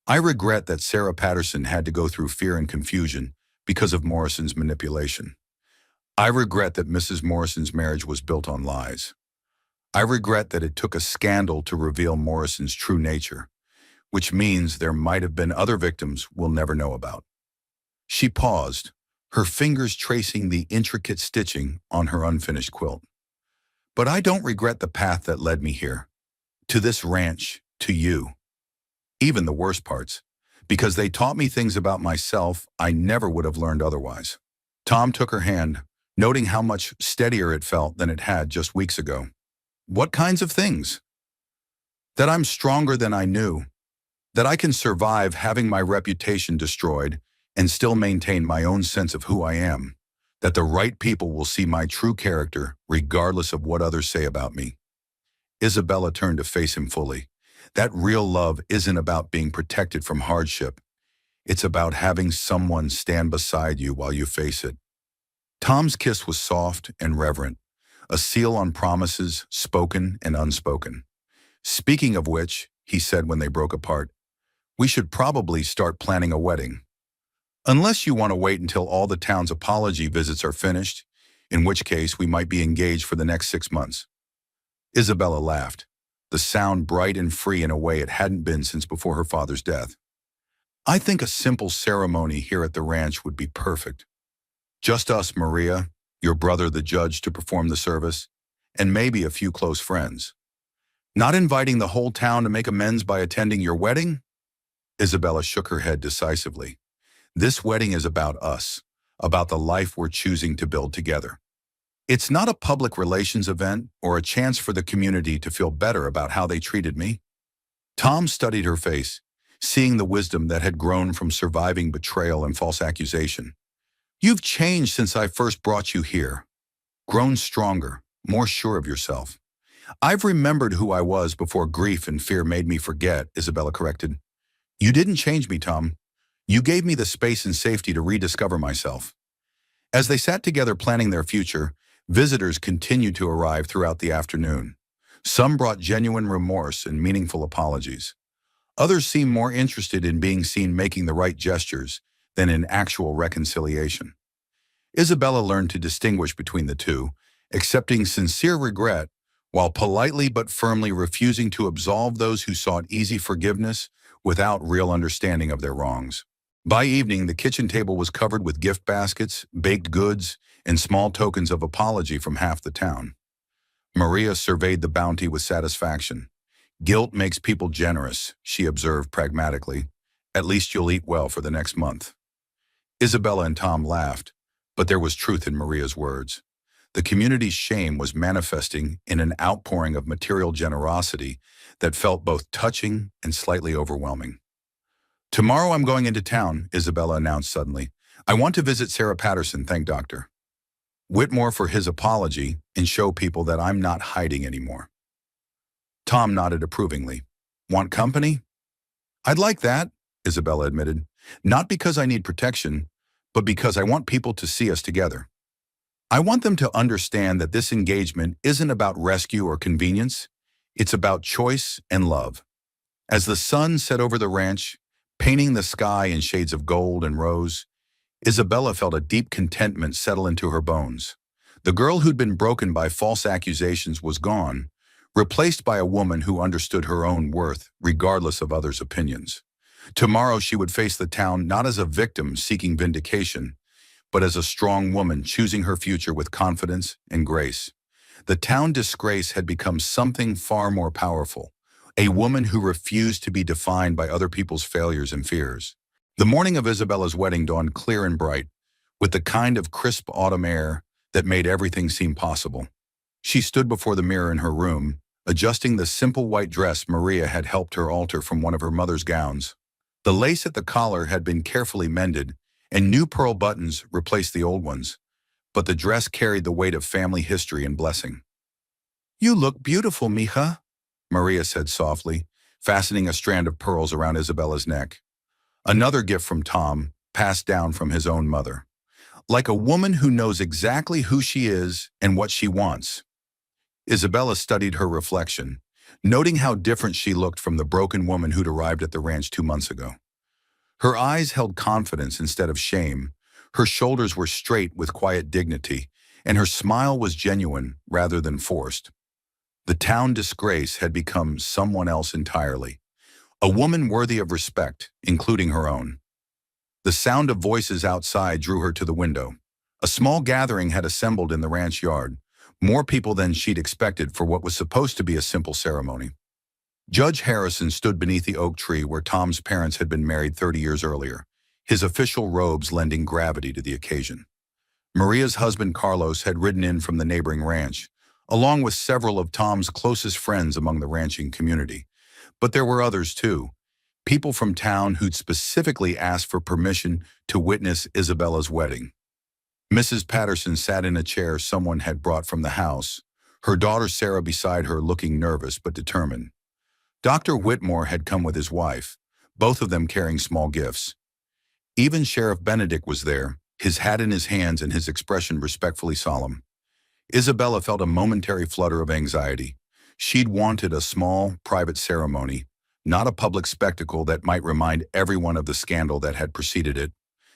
I regret that Sarah Patterson had to go through fear and confusion because of Morrison's manipulation. I regret that Mrs. Morrison's marriage was built on lies. I regret that it took a scandal to reveal Morrison's true nature, which means there might have been other victims we'll never know about." She paused, her fingers tracing the intricate stitching on her unfinished quilt. "But I don't regret the path that led me here, to this ranch, to you. Even the worst parts, because they taught me things about myself I never would have learned otherwise." Tom took her hand, noting how much steadier it felt than it had just weeks ago. "What kinds of things?" "That I'm stronger than I knew, that I can survive having my reputation destroyed and still maintain my own sense of who I am, that the right people will see my true character regardless of what others say about me." Isabella turned to face him fully. That real love isn't about being protected from hardship. It's about having someone stand beside you while you face it. Tom's kiss was soft and reverent, a seal on promises spoken and unspoken. "Speaking of which," he said when they broke apart, "we should probably start planning a wedding. Unless you want to wait until all the town's apology visits are finished, in which case we might be engaged for the next 6 months." Isabella laughed, the sound bright and free in a way it hadn't been since before her father's death. "I think a simple ceremony here at the ranch would be perfect. Just us, Maria, your brother the judge to perform the service, and maybe a few close friends. Not inviting the whole town to make amends by attending your wedding?" Isabella shook her head decisively. "This wedding is about us, about the life we're choosing to build together. It's not a public relations event or a chance for the community to feel better about how they treated me." Tom studied her face, seeing the wisdom that had grown from surviving betrayal and false accusation. "You've changed since I first brought you here. Grown stronger, more sure of yourself." "I've remembered who I was before grief and fear made me forget," Isabella corrected. "You didn't change me, Tom. You gave me the space and safety to rediscover myself." As they sat together planning their future, Visitors continued to arrive throughout the afternoon. Some brought genuine remorse and meaningful apologies. Others seemed more interested in being seen making the right gestures than in actual reconciliation. Isabella learned to distinguish between the two, accepting sincere regret while politely but firmly refusing to absolve those who sought easy forgiveness without real understanding of their wrongs. By evening, the kitchen table was covered with gift baskets, baked goods, and small tokens of apology from half the town. Maria surveyed the bounty with satisfaction. "Guilt makes people generous," she observed pragmatically. "At least you'll eat well for the next month." Isabella and Tom laughed, but there was truth in Maria's words. The community's shame was manifesting in an outpouring of material generosity that felt both touching and slightly overwhelming. "Tomorrow I'm going into town," Isabella announced suddenly. "I want to visit Sarah Patterson, thank Dr. Whitmore for his apology and show people that I'm not hiding anymore." Tom nodded approvingly. "Want company?" "I'd like that," Isabella admitted. "Not because I need protection, but because I want people to see us together. I want them to understand that this engagement isn't about rescue or convenience. It's about choice and love." As the sun set over the ranch, painting the sky in shades of gold and rose, Isabella felt a deep contentment settle into her bones. The girl who'd been broken by false accusations was gone, replaced by a woman who understood her own worth, regardless of others' opinions. Tomorrow she would face the town not as a victim seeking vindication, but as a strong woman choosing her future with confidence and grace. The town Disgrace had become something far more powerful, a woman who refused to be defined by other people's failures and fears. The morning of Isabella's wedding dawned clear and bright, with the kind of crisp autumn air that made everything seem possible. She stood before the mirror in her room, adjusting the simple white dress Maria had helped her alter from one of her mother's gowns. The lace at the collar had been carefully mended, and new pearl buttons replaced the old ones, but the dress carried the weight of family history and blessing. "You look beautiful, mija," Maria said softly, fastening a strand of pearls around Isabella's neck. Another gift from Tom, passed down from his own mother. "Like a woman who knows exactly who she is and what she wants." Isabella studied her reflection, noting how different she looked from the broken woman who'd arrived at the ranch 2 months ago. Her eyes held confidence instead of shame, her shoulders were straight with quiet dignity, and her smile was genuine rather than forced. The town Disgrace had become someone else entirely, a woman worthy of respect, including her own. The sound of voices outside drew her to the window. A small gathering had assembled in the ranch yard, more people than she'd expected for what was supposed to be a simple ceremony. Judge Harrison stood beneath the oak tree where Tom's parents had been married 30 years earlier, his official robes lending gravity to the occasion. Maria's husband Carlos had ridden in from the neighboring ranch, along with several of Tom's closest friends among the ranching community. But there were others too, people from town who'd specifically asked for permission to witness Isabella's wedding. Mrs. Patterson sat in a chair someone had brought from the house, her daughter Sarah beside her looking nervous but determined. Dr. Whitmore had come with his wife, both of them carrying small gifts. Even Sheriff Benedict was there, his hat in his hands and his expression respectfully solemn. Isabella felt a momentary flutter of anxiety. She'd wanted a small, private ceremony, not a public spectacle that might remind everyone of the scandal that had preceded it.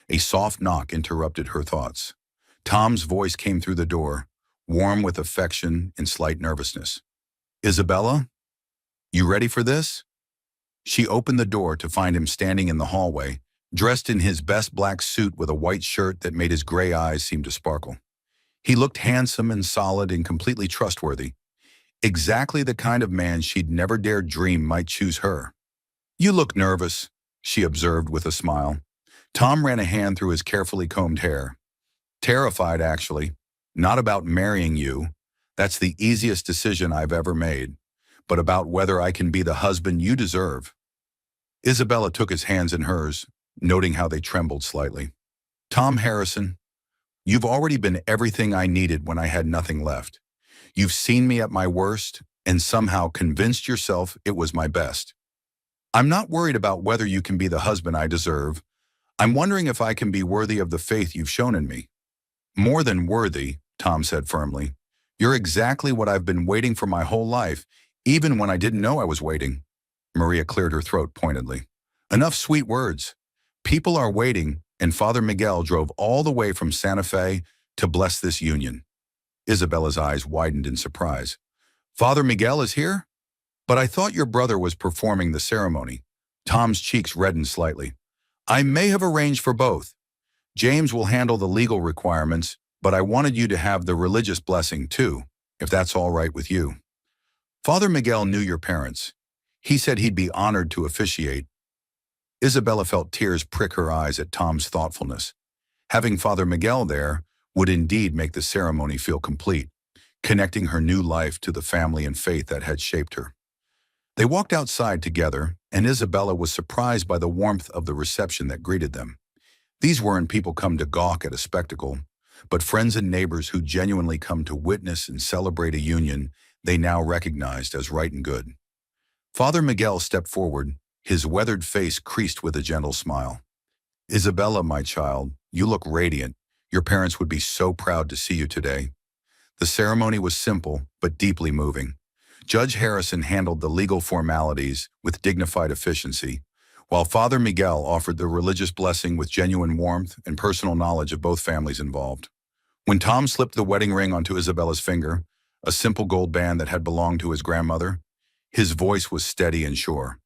A soft knock interrupted her thoughts. Tom's voice came through the door, warm with affection and slight nervousness. "Isabella, you ready for this?" She opened the door to find him standing in the hallway, dressed in his best black suit with a white shirt that made his gray eyes seem to sparkle. He looked handsome and solid and completely trustworthy. Exactly the kind of man she'd never dared dream might choose her. "You look nervous," she observed with a smile. Tom ran a hand through his carefully combed hair. "Terrified, actually. Not about marrying you. That's the easiest decision I've ever made. But about whether I can be the husband you deserve." Isabella took his hands in hers, noting how they trembled slightly. "Tom Harrison, you've already been everything I needed when I had nothing left. You've seen me at my worst and somehow convinced yourself it was my best. I'm not worried about whether you can be the husband I deserve. I'm wondering if I can be worthy of the faith you've shown in me. More than worthy, Tom said firmly. You're exactly what I've been waiting for my whole life, even when I didn't know I was waiting. Maria cleared her throat pointedly. Enough sweet words. People are waiting, and Father Miguel drove all the way from Santa Fe to bless this union. Isabella's eyes widened in surprise. Father Miguel is here? But I thought your brother was performing the ceremony. Tom's cheeks reddened slightly. I may have arranged for both. James will handle the legal requirements, but I wanted you to have the religious blessing too, if that's all right with you. Father Miguel knew your parents. He said he'd be honored to officiate. Isabella felt tears prick her eyes at Tom's thoughtfulness. Having Father Miguel there would indeed make the ceremony feel complete, connecting her new life to the family and faith that had shaped her. They walked outside together, and Isabella was surprised by the warmth of the reception that greeted them. These weren't people come to gawk at a spectacle, but friends and neighbors who genuinely come to witness and celebrate a union they now recognized as right and good. Father Miguel stepped forward, his weathered face creased with a gentle smile. Isabella, my child, you look radiant. Your parents would be so proud to see you today. The ceremony was simple, but deeply moving. Judge Harrison handled the legal formalities with dignified efficiency, while Father Miguel offered the religious blessing with genuine warmth and personal knowledge of both families involved. When Tom slipped the wedding ring onto Isabella's finger, a simple gold band that had belonged to his grandmother, his voice was steady and sure.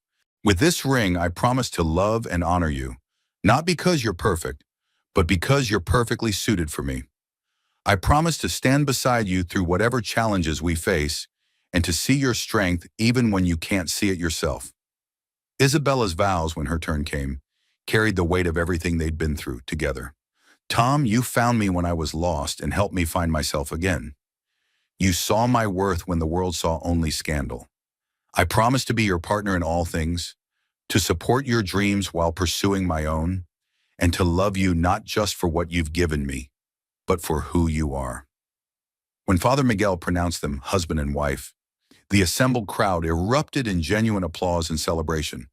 With this ring, I promise to love and honor you, not because you're perfect, but because you're perfectly suited for me. I promise to stand beside you through whatever challenges we face and to see your strength even when you can't see it yourself. Isabella's vows, when her turn came, carried the weight of everything they'd been through together. Tom, you found me when I was lost and helped me find myself again. You saw my worth when the world saw only scandal. I promise to be your partner in all things, to support your dreams while pursuing my own, and to love you not just for what you've given me, but for who you are. When Father Miguel pronounced them husband and wife, the assembled crowd erupted in genuine applause and celebration.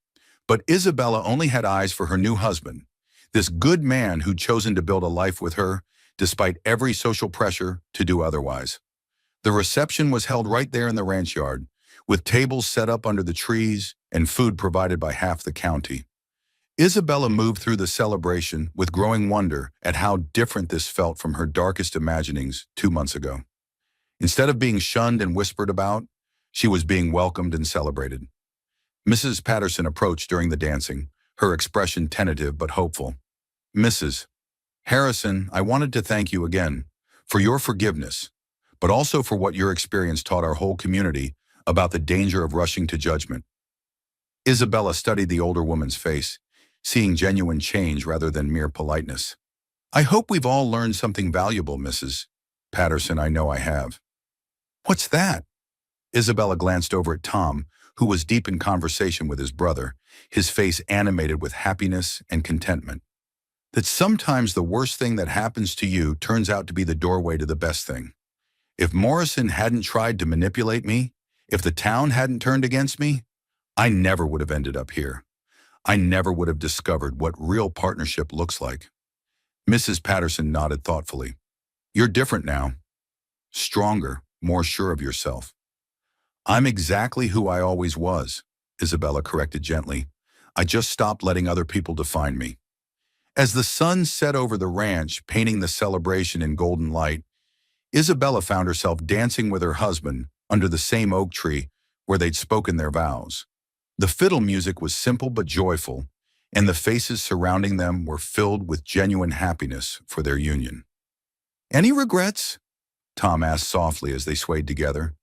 But Isabella only had eyes for her new husband, this good man who'd chosen to build a life with her, despite every social pressure to do otherwise. The reception was held right there in the ranch yard, with tables set up under the trees and food provided by half the county. Isabella moved through the celebration with growing wonder at how different this felt from her darkest imaginings 2 months ago. Instead of being shunned and whispered about, she was being welcomed and celebrated. Mrs. Patterson approached during the dancing, her expression tentative but hopeful. Mrs. Harrison, I wanted to thank you again for your forgiveness, but also for what your experience taught our whole community about the danger of rushing to judgment. Isabella studied the older woman's face, seeing genuine change rather than mere politeness. I hope we've all learned something valuable, Mrs. Patterson. I know I have. What's that? Isabella glanced over at Tom, who was deep in conversation with his brother, his face animated with happiness and contentment. That sometimes the worst thing that happens to you turns out to be the doorway to the best thing. If Morrison hadn't tried to manipulate me, if the town hadn't turned against me, I never would have ended up here. I never would have discovered what real partnership looks like. Mrs. Patterson nodded thoughtfully. You're different now. Stronger, more sure of yourself. I'm exactly who I always was, Isabella corrected gently. I just stopped letting other people define me. As the sun set over the ranch, painting the celebration in golden light, Isabella found herself dancing with her husband under the same oak tree where they'd spoken their vows. The fiddle music was simple but joyful, and the faces surrounding them were filled with genuine happiness for their union. Any regrets? Tom asked softly as they swayed together.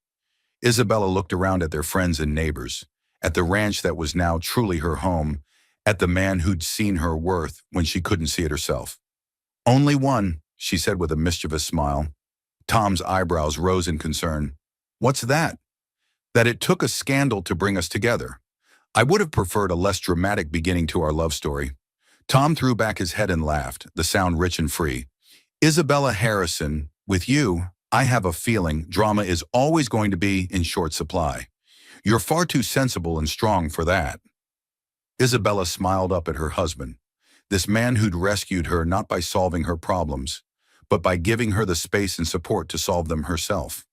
Isabella looked around at their friends and neighbors, at the ranch that was now truly her home, at the man who'd seen her worth when she couldn't see it herself. Only one, she said with a mischievous smile. Tom's eyebrows rose in concern. What's that? That it took a scandal to bring us together. I would have preferred a less dramatic beginning to our love story. Tom threw back his head and laughed, the sound rich and free. Isabella Harrison, with you, I have a feeling drama is always going to be in short supply. You're far too sensible and strong for that. Isabella smiled up at her husband, this man who'd rescued her not by solving her problems, but by giving her the space and support to solve them herself.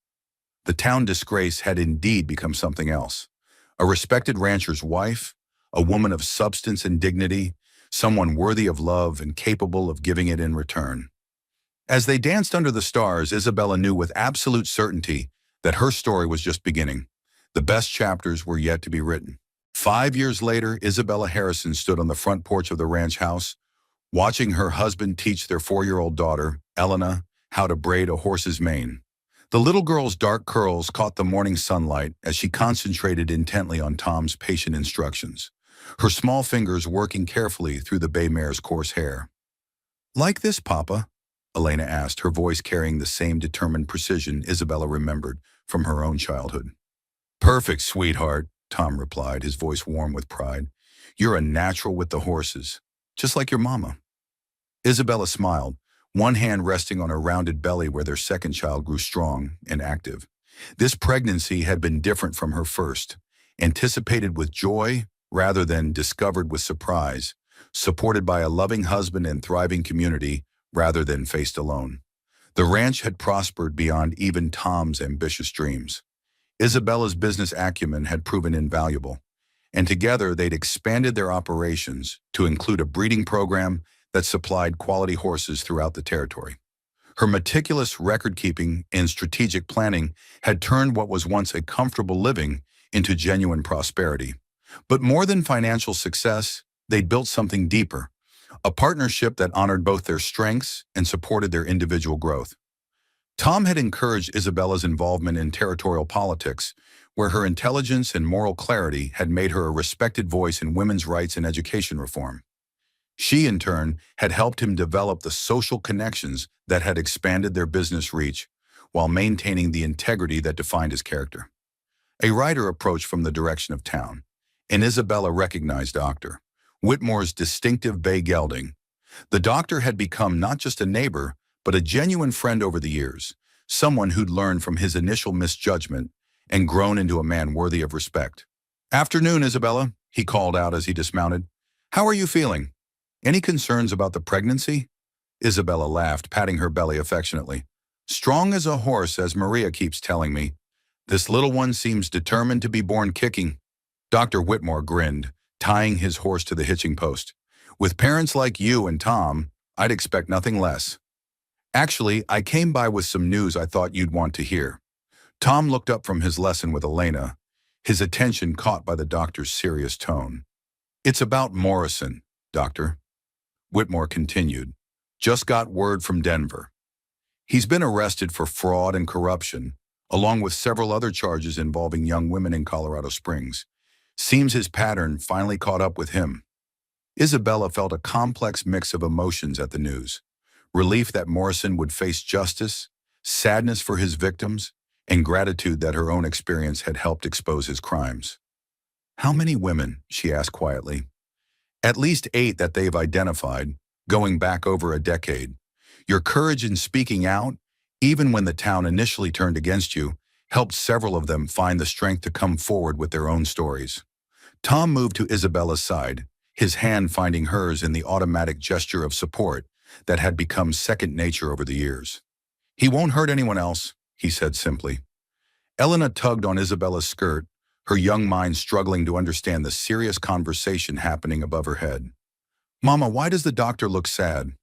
The town Disgrace had indeed become something else. A respected rancher's wife, a woman of substance and dignity, someone worthy of love and capable of giving it in return. As they danced under the stars, Isabella knew with absolute certainty that her story was just beginning. The best chapters were yet to be written. 5 years later, Isabella Harrison stood on the front porch of the ranch house, watching her husband teach their 4-year-old daughter, Elena, how to braid a horse's mane. The little girl's dark curls caught the morning sunlight as she concentrated intently on Tom's patient instructions, her small fingers working carefully through the bay mare's coarse hair. "Like this, Papa?" Elena asked, her voice carrying the same determined precision Isabella remembered from her own childhood. "Perfect, sweetheart," Tom replied, his voice warm with pride. "You're a natural with the horses, just like your mama." Isabella smiled, one hand resting on her rounded belly where their second child grew strong and active. This pregnancy had been different from her first, anticipated with joy rather than discovered with surprise, supported by a loving husband and thriving community rather than faced alone. The ranch had prospered beyond even Tom's ambitious dreams. Isabella's business acumen had proven invaluable, and together they'd expanded their operations to include a breeding program that supplied quality horses throughout the territory. Her meticulous record-keeping and strategic planning had turned what was once a comfortable living into genuine prosperity. But more than financial success, they'd built something deeper, a partnership that honored both their strengths and supported their individual growth. Tom had encouraged Isabella's involvement in territorial politics, where her intelligence and moral clarity had made her a respected voice in women's rights and education reform. She, in turn, had helped him develop the social connections that had expanded their business reach while maintaining the integrity that defined his character. A rider approached from the direction of town, and Isabella recognized Dr. Whitmore's distinctive bay gelding. The doctor had become not just a neighbor, but a genuine friend over the years, someone who'd learned from his initial misjudgment and grown into a man worthy of respect. "Afternoon, Isabella," he called out as he dismounted. "How are you feeling? Any concerns about the pregnancy?" Isabella laughed, patting her belly affectionately. "Strong as a horse, as Maria keeps telling me. This little one seems determined to be born kicking." Dr. Whitmore grinned, tying his horse to the hitching post. "With parents like you and Tom, I'd expect nothing less. Actually, I came by with some news I thought you'd want to hear." Tom looked up from his lesson with Elena, his attention caught by the doctor's serious tone. "It's about Morrison, Doctor," Whitmore continued. "Just got word from Denver. He's been arrested for fraud and corruption, along with several other charges involving young women in Colorado Springs. Seems his pattern finally caught up with him." Isabella felt a complex mix of emotions at the news. Relief that Morrison would face justice, sadness for his victims, and gratitude that her own experience had helped expose his crimes. "How many women?" she asked quietly. "At least 8 that they've identified, going back over a decade. Your courage in speaking out, even when the town initially turned against you, helped several of them find the strength to come forward with their own stories." Tom moved to Isabella's side, his hand finding hers in the automatic gesture of support that had become second nature over the years. "He won't hurt anyone else," he said simply. Elena tugged on Isabella's skirt, her young mind struggling to understand the serious conversation happening above her head. "Mama, why does the doctor look sad?"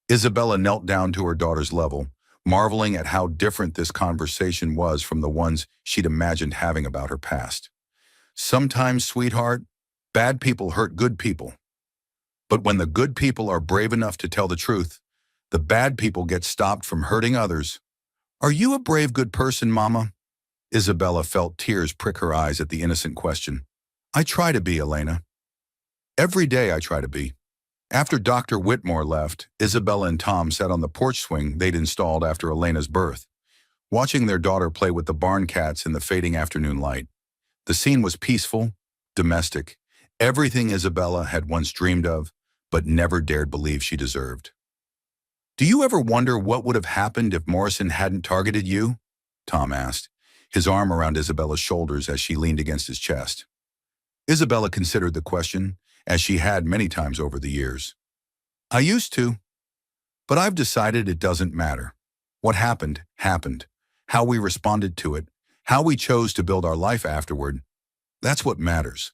Isabella knelt down to her daughter's level, marveling at how different this conversation was from the ones she'd imagined having about her past. "Sometimes, sweetheart, bad people hurt good people. But when the good people are brave enough to tell the truth, the bad people get stopped from hurting others." "Are you a brave good person, Mama?" Isabella felt tears prick her eyes at the innocent question. "I try to be, Elena. Every day I try to be." After Dr. Whitmore left, Isabella and Tom sat on the porch swing they'd installed after Elena's birth, watching their daughter play with the barn cats in the fading afternoon light. The scene was peaceful, domestic, everything Isabella had once dreamed of, but never dared believe she deserved. "Do you ever wonder what would have happened if Morrison hadn't targeted you?" Tom asked, his arm around Isabella's shoulders as she leaned against his chest. Isabella considered the question, as she had many times over the years. "I used to. But I've decided it doesn't matter. What happened, happened. How we responded to it, how we chose to build our life afterward, that's what matters.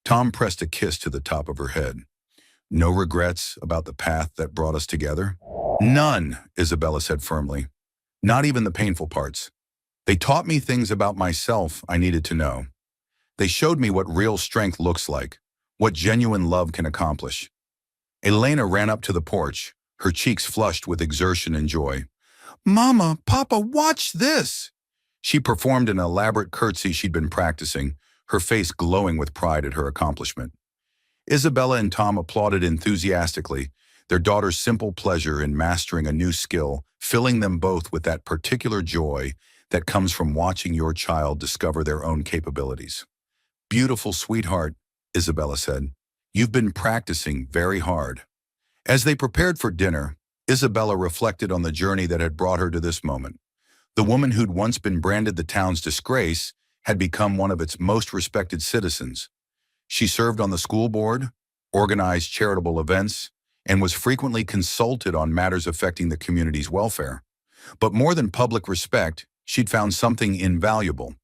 Tom pressed a kiss to the top of her head. No regrets about the path that brought us together? None, Isabella said firmly. Not even the painful parts. They taught me things about myself I needed to know. They showed me what real strength looks like, what genuine love can accomplish. Elena ran up to the porch, her cheeks flushed with exertion and joy. Mama, Papa, watch this! She performed an elaborate curtsy she'd been practicing, her face glowing with pride at her accomplishment. Isabella and Tom applauded enthusiastically, their daughter's simple pleasure in mastering a new skill, filling them both with that particular joy that comes from watching your child discover their own capabilities. Beautiful sweetheart, Isabella said. You've been practicing very hard. As they prepared for dinner, Isabella reflected on the journey that had brought her to this moment. The woman who'd once been branded the town's disgrace had become one of its most respected citizens. She served on the school board, organized charitable events, and was frequently consulted on matters affecting the community's welfare. But more than public respect, she'd found something invaluable,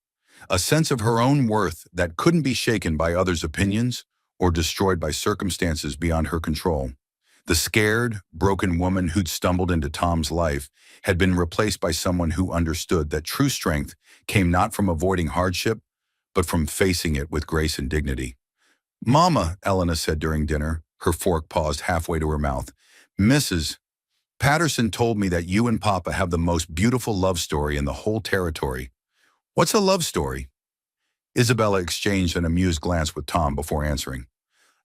a sense of her own worth that couldn't be shaken by others' opinions or destroyed by circumstances beyond her control. The scared, broken woman who'd stumbled into Tom's life had been replaced by someone who understood that true strength came not from avoiding hardship, but from facing it with grace and dignity. Mama, Elena said during dinner, her fork paused halfway to her mouth. Mrs. Patterson told me that you and Papa have the most beautiful love story in the whole territory. What's a love story? Isabella exchanged an amused glance with Tom before answering.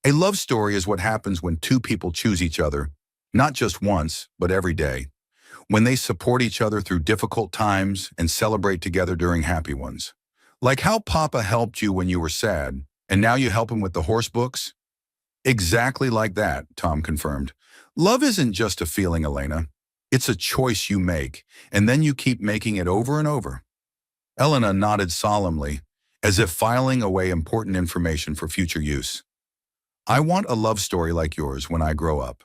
A love story is what happens when two people choose each other, not just once, but every day. When they support each other through difficult times and celebrate together during happy ones. Like how Papa helped you when you were sad, and now you help him with the horse books? Exactly like that, Tom confirmed. Love isn't just a feeling, Elena. It's a choice you make, and then you keep making it over and over. Elena nodded solemnly, as if filing away important information for future use. I want a love story like yours when I grow up.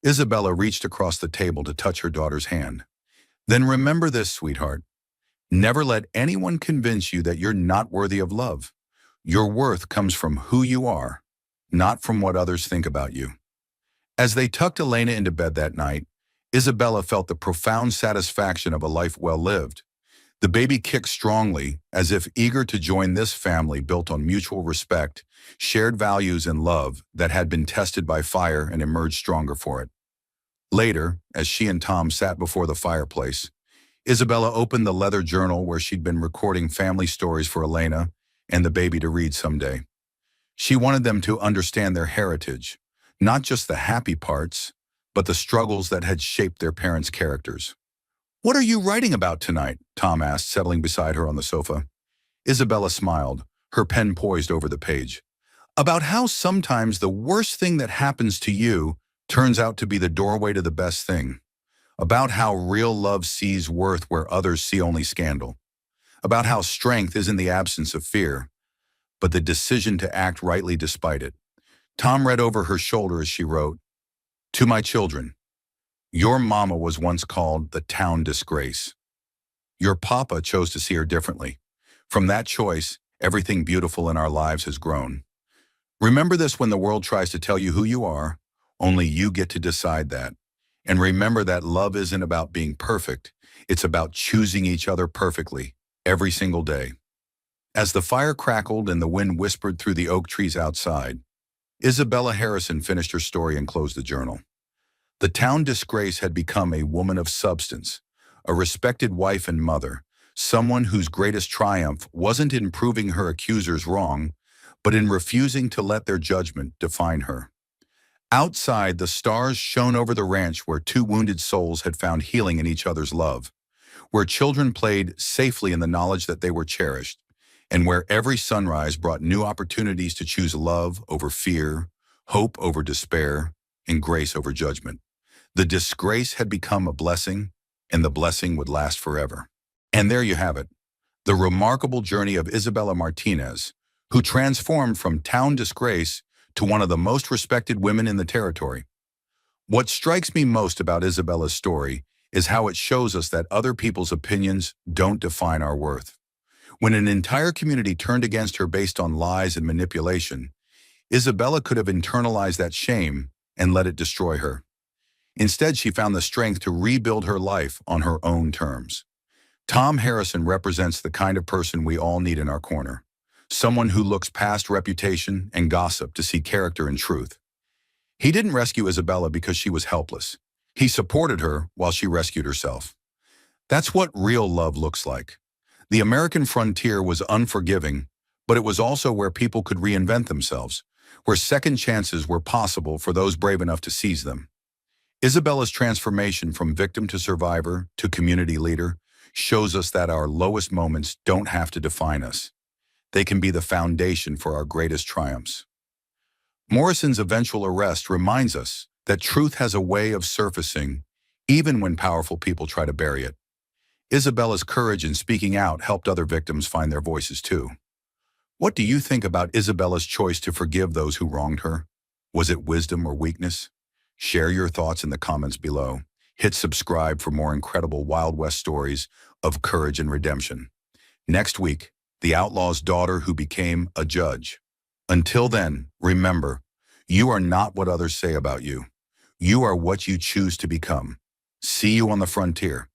Isabella reached across the table to touch her daughter's hand. Then remember this, sweetheart. Never let anyone convince you that you're not worthy of love. Your worth comes from who you are, not from what others think about you. As they tucked Elena into bed that night, Isabella felt the profound satisfaction of a life well lived. The baby kicked strongly, as if eager to join this family built on mutual respect, shared values and love that had been tested by fire and emerged stronger for it. Later, as she and Tom sat before the fireplace, Isabella opened the leather journal where she'd been recording family stories for Elena and the baby to read someday. She wanted them to understand their heritage, not just the happy parts, but the struggles that had shaped their parents' characters. What are you writing about tonight? Tom asked, settling beside her on the sofa. Isabella smiled, her pen poised over the page. About how sometimes the worst thing that happens to you turns out to be the doorway to the best thing. About how real love sees worth where others see only scandal. About how strength isn't the absence of fear, but the decision to act rightly despite it. Tom read over her shoulder as she wrote, To my children, your mama was once called the town disgrace. Your papa chose to see her differently. From that choice, everything beautiful in our lives has grown. Remember this when the world tries to tell you who you are, only you get to decide that. And remember that love isn't about being perfect, it's about choosing each other perfectly, every single day. As the fire crackled and the wind whispered through the oak trees outside, Isabella Harrison finished her story and closed the journal. The town disgrace had become a woman of substance, a respected wife and mother, someone whose greatest triumph wasn't in proving her accusers wrong, but in refusing to let their judgment define her. Outside, the stars shone over the ranch where two wounded souls had found healing in each other's love, where children played safely in the knowledge that they were cherished, and where every sunrise brought new opportunities to choose love over fear, hope over despair, and grace over judgment. The disgrace had become a blessing, and the blessing would last forever. And there you have it, the remarkable journey of Isabella Martinez, who transformed from town disgrace to one of the most respected women in the territory. What strikes me most about Isabella's story is how it shows us that other people's opinions don't define our worth. When an entire community turned against her based on lies and manipulation, Isabella could have internalized that shame and let it destroy her. Instead, she found the strength to rebuild her life on her own terms. Tom Harrison represents the kind of person we all need in our corner. Someone who looks past reputation and gossip to see character and truth. He didn't rescue Isabella because she was helpless. He supported her while she rescued herself. That's what real love looks like. The American frontier was unforgiving, but it was also where people could reinvent themselves, where second chances were possible for those brave enough to seize them. Isabella's transformation from victim to survivor to community leader shows us that our lowest moments don't have to define us. They can be the foundation for our greatest triumphs. Morrison's eventual arrest reminds us that truth has a way of surfacing even when powerful people try to bury it. Isabella's courage in speaking out helped other victims find their voices too. What do you think about Isabella's choice to forgive those who wronged her? Was it wisdom or weakness? Share your thoughts in the comments below. Hit subscribe for more incredible Wild West stories of courage and redemption. Next week, the outlaw's daughter who became a judge. Until then, remember, you are not what others say about you. You are what you choose to become. See you on the frontier.